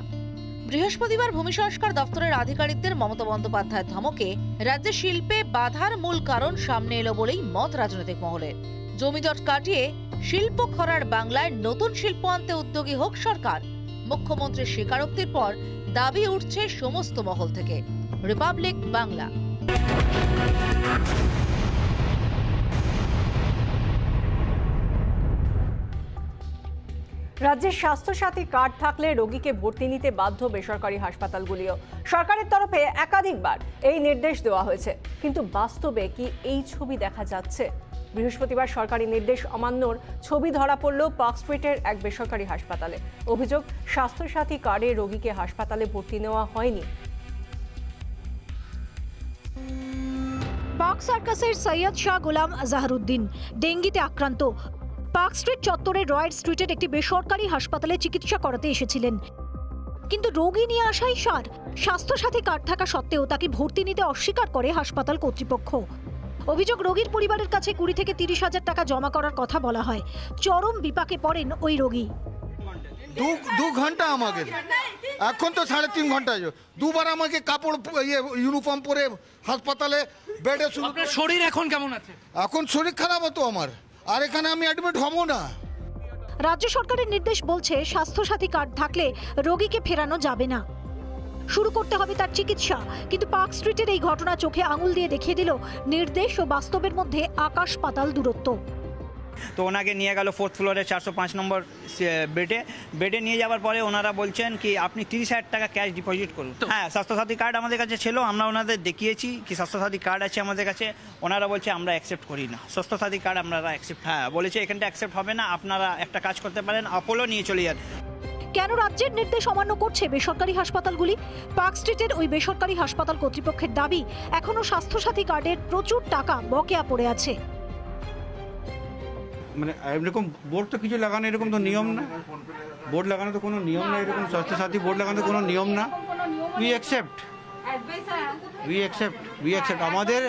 বৃহস্পতিবার ভূমি সংস্কার দপ্তরের আধিকারিকদের মমতা বন্দ্যোপাধ্যায়ের ধমকে রাজ্যে শিল্পে বাধার মূল কারণ সামনে এলো বলেই মত রাজনৈতিক মহলের। জমিজট কাটিয়ে শিল্প খরার বাংলায় নতুন শিল্প আনতে উদ্যোগী হোক সরকার। মুখ্যমন্ত্রীর স্বীকারোক্তির পর দাবি উঠছে সমস্ত মহল থেকে। রিপাবলিক বাংলা। রাজ্যের স্বাস্থ্যসাথী কার্ড থাকলে রোগীকে ভর্তি নিতে বাধ্য বেসরকারি হাসপাতালগুলিও। সরকারের তরফে একাধিকবার এই নির্দেশ দেওয়া হয়েছে, কিন্তু বাস্তবে কি এই ছবি দেখা যাচ্ছে? বৃহস্পতিবার সরকারি নির্দেশ অমান্যর ছবি ধরা পড়ল পার্ক স্ট্রিটের এক বেসরকারি হাসপাতালে। অভিযোগ, স্বাস্থ্যসাথী কার্ডে রোগীকে হাসপাতালে ভর্তি নেওয়া হয়নি। পার্ক সার্কাসের সৈয়দ শাহ গোলাম জাহরুদ্দিন ডেঙ্গিতে আক্রান্ত। পার্ক স্ট্রিট চত্বরের রয়েড স্ট্রিটের একটি বেসরকারি হাসপাতালে চিকিৎসা করাতে এসেছিলেন, কিন্তু রোগী নিয়ে আসাই সার। স্বাস্থ্যসাথী কার্ড থাকা সত্ত্বেও তাকে ভর্তি নিতে অস্বীকার করে হাসপাতাল কর্তৃপক্ষ। অভিযোগ, রোগীর পরিবারের কাছে 20 থেকে 30 হাজার টাকা জমা করার কথা বলা হয়। চরম বিপাকে পড়েন ওই রোগী। দু ঘন্টা আমাকে, এখন তো 3.5 ঘন্টা, দুবার আমাকে কাপড় ইউনিফর্ম পরে হাসপাতালে বেডে শুরু। শরীর এখন কেমন আছে? এখন শরীর খারাপ হতো আমার, আর এখানে আমি অ্যাডমিট হব না। রাজ্য সরকারের নির্দেশ বলছে স্বাস্থ্যসাথী কার্ড থাকলে রোগীকে ফেরানো যাবে না, শুরু করতে হবে তার চিকিৎসা। কিন্তু পার্ক স্ট্রিটের এই ঘটনা চোখে আঙুল দিয়ে দেখিয়ে দিল নির্দেশ ও বাস্তবের মধ্যে আকাশ পাতাল দূরত্ব। তো ওনাকে নিয়ে গেল 4th ফ্লোরে 405 নম্বর বেডে নিয়ে যাওয়ার পরে ওনারা বলছেন কি আপনি 30,000 টাকা ক্যাশ ডিপোজিট করুন। হ্যাঁ, স্বাস্থ্যসাথী কার্ড আমাদের কাছে ছিল, আমরা ওনাদের দেখিয়েছি কি স্বাস্থ্যসাথী কার্ড আছে আমাদের কাছে। ওনারা বলছে আমরা অ্যাকসেপ্ট করি না স্বাস্থ্যসাথী কার্ড, আমরা অ্যাকসেপ্ট, হ্যাঁ বলেছে এখানটা অ্যাকসেপ্ট হবে না, আপনারা একটা কাজ করতে পারেন অ্যাপোলো নিয়ে চলে যান। কেন রাজ্যের নির্দেশ অমান্য করছে বেসরকারি হাসপাতালগুলি? পার্ক স্ট্রিটের ওই বেসরকারি হাসপাতাল কর্তৃপক্ষের দাবি এখনো স্বাস্থ্যসাথী কার্ডের প্রচুর টাকা বকেয়া পড়ে আছে। মানে এরকম বোর্ড তো কিছু লাগানো, এরকম তো নিয়ম না, বোর্ড লাগানো তো কোনো নিয়ম না, এরকম স্বাস্থ্যসাথী বোর্ড লাগানো তো কোনো নিয়ম না। উই অ্যাকসেপ্ট আমাদের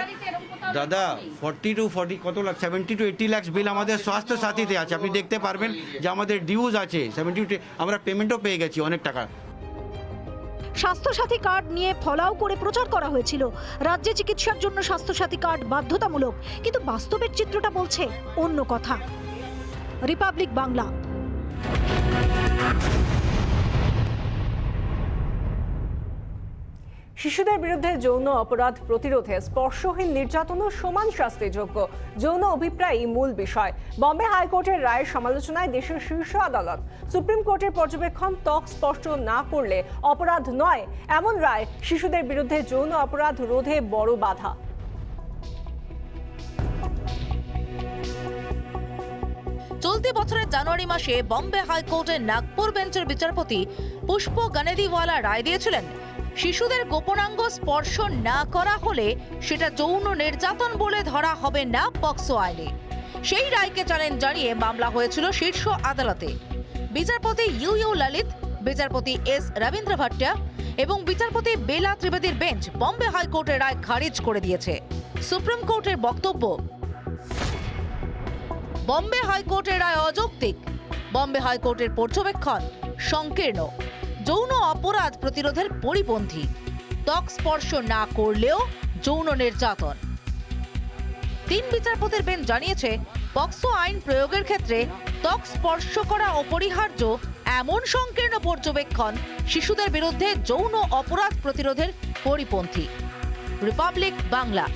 দাদা 40 to 40 কত লাখ 70 to 80 লাখ বিল আমাদের স্বাস্থ্যসাথীতে আছে, আপনি দেখতে পারবেন যে আমাদের ডিউজ আছে 70, আমরা পেমেন্টও পেয়ে গেছি অনেক টাকা। স্বাস্থ্যসাথী কার্ড নিয়ে ফলাও করে প্রচার করা হয়েছিল রাজ্যে চিকিৎসার জন্য স্বাস্থ্যসাথী কার্ড বাধ্যতামূলক, কিন্তু বাস্তবের চিত্রটা বলছে অন্য কথা। রিপাবলিক বাংলা। শিশুদের বিরুদ্ধে যৌন অপরাধ প্রতিরোধে স্পর্শহীন নির্যাতনও সমান শাস্তিযোগ্য, যৌন অভিপ্রায়ই মূল বিষয়। বম্বে হাইকোর্টের রায়ের সমালোচনায় দেশের শীর্ষ আদালত। সুপ্রিম কোর্টের পর্যবেক্ষণ ত্বক স্পর্শ না করলে অপরাধ নয়, এমন রায় শিশুদের বিরুদ্ধে যৌন অপরাধ রোধে বড় বাধা। চলতি বছরের জানুয়ারি মাসে বম্বে হাইকোর্টের নাগপুর বেঞ্চের বিচারপতি পুষ্প গানেদিওয়ালা রায় দিয়েছিলেন শিশুদের গোপনাঙ্গ স্পর্শ না করা হলে সেটা যৌন নির্যাতন বলে ধরা হবে না পক্সো আইনে। সেই রায়কে চ্যালেঞ্জ জানিয়ে মামলা হয়েছিল শীর্ষ আদালতে। বিচারপতি ইউ ললিত, বিচারপতি এস রবীন্দ্র ভট্টা এবং বিচারপতি বেলা ত্রিবেদীর বেঞ্চ বম্বে হাইকোর্টের রায় খারিজ করে দিয়েছে। সুপ্রিম কোর্টের বক্তব্য, বম্বে হাইকোর্টের রায় অযৌক্তিক। বম্বে হাইকোর্টের পর্যবেক্ষণ সংকীর্ণ, যৌন অপরাধ প্রতিরোধের পরিপন্থী। ত্বক স্পর্শ না করলেও যৌন নির্যাতন। 3 বিচারপতির বেঞ্চ জানিয়েছে পক্সো আইন প্রয়োগের ক্ষেত্রে ত্বক স্পর্শ করা অপরিহার্য এমন সংকীর্ণ পর্যবেক্ষণ শিশুদের বিরুদ্ধে যৌন অপরাধ প্রতিরোধের পরিপন্থী। রিপাবলিক বাংলা।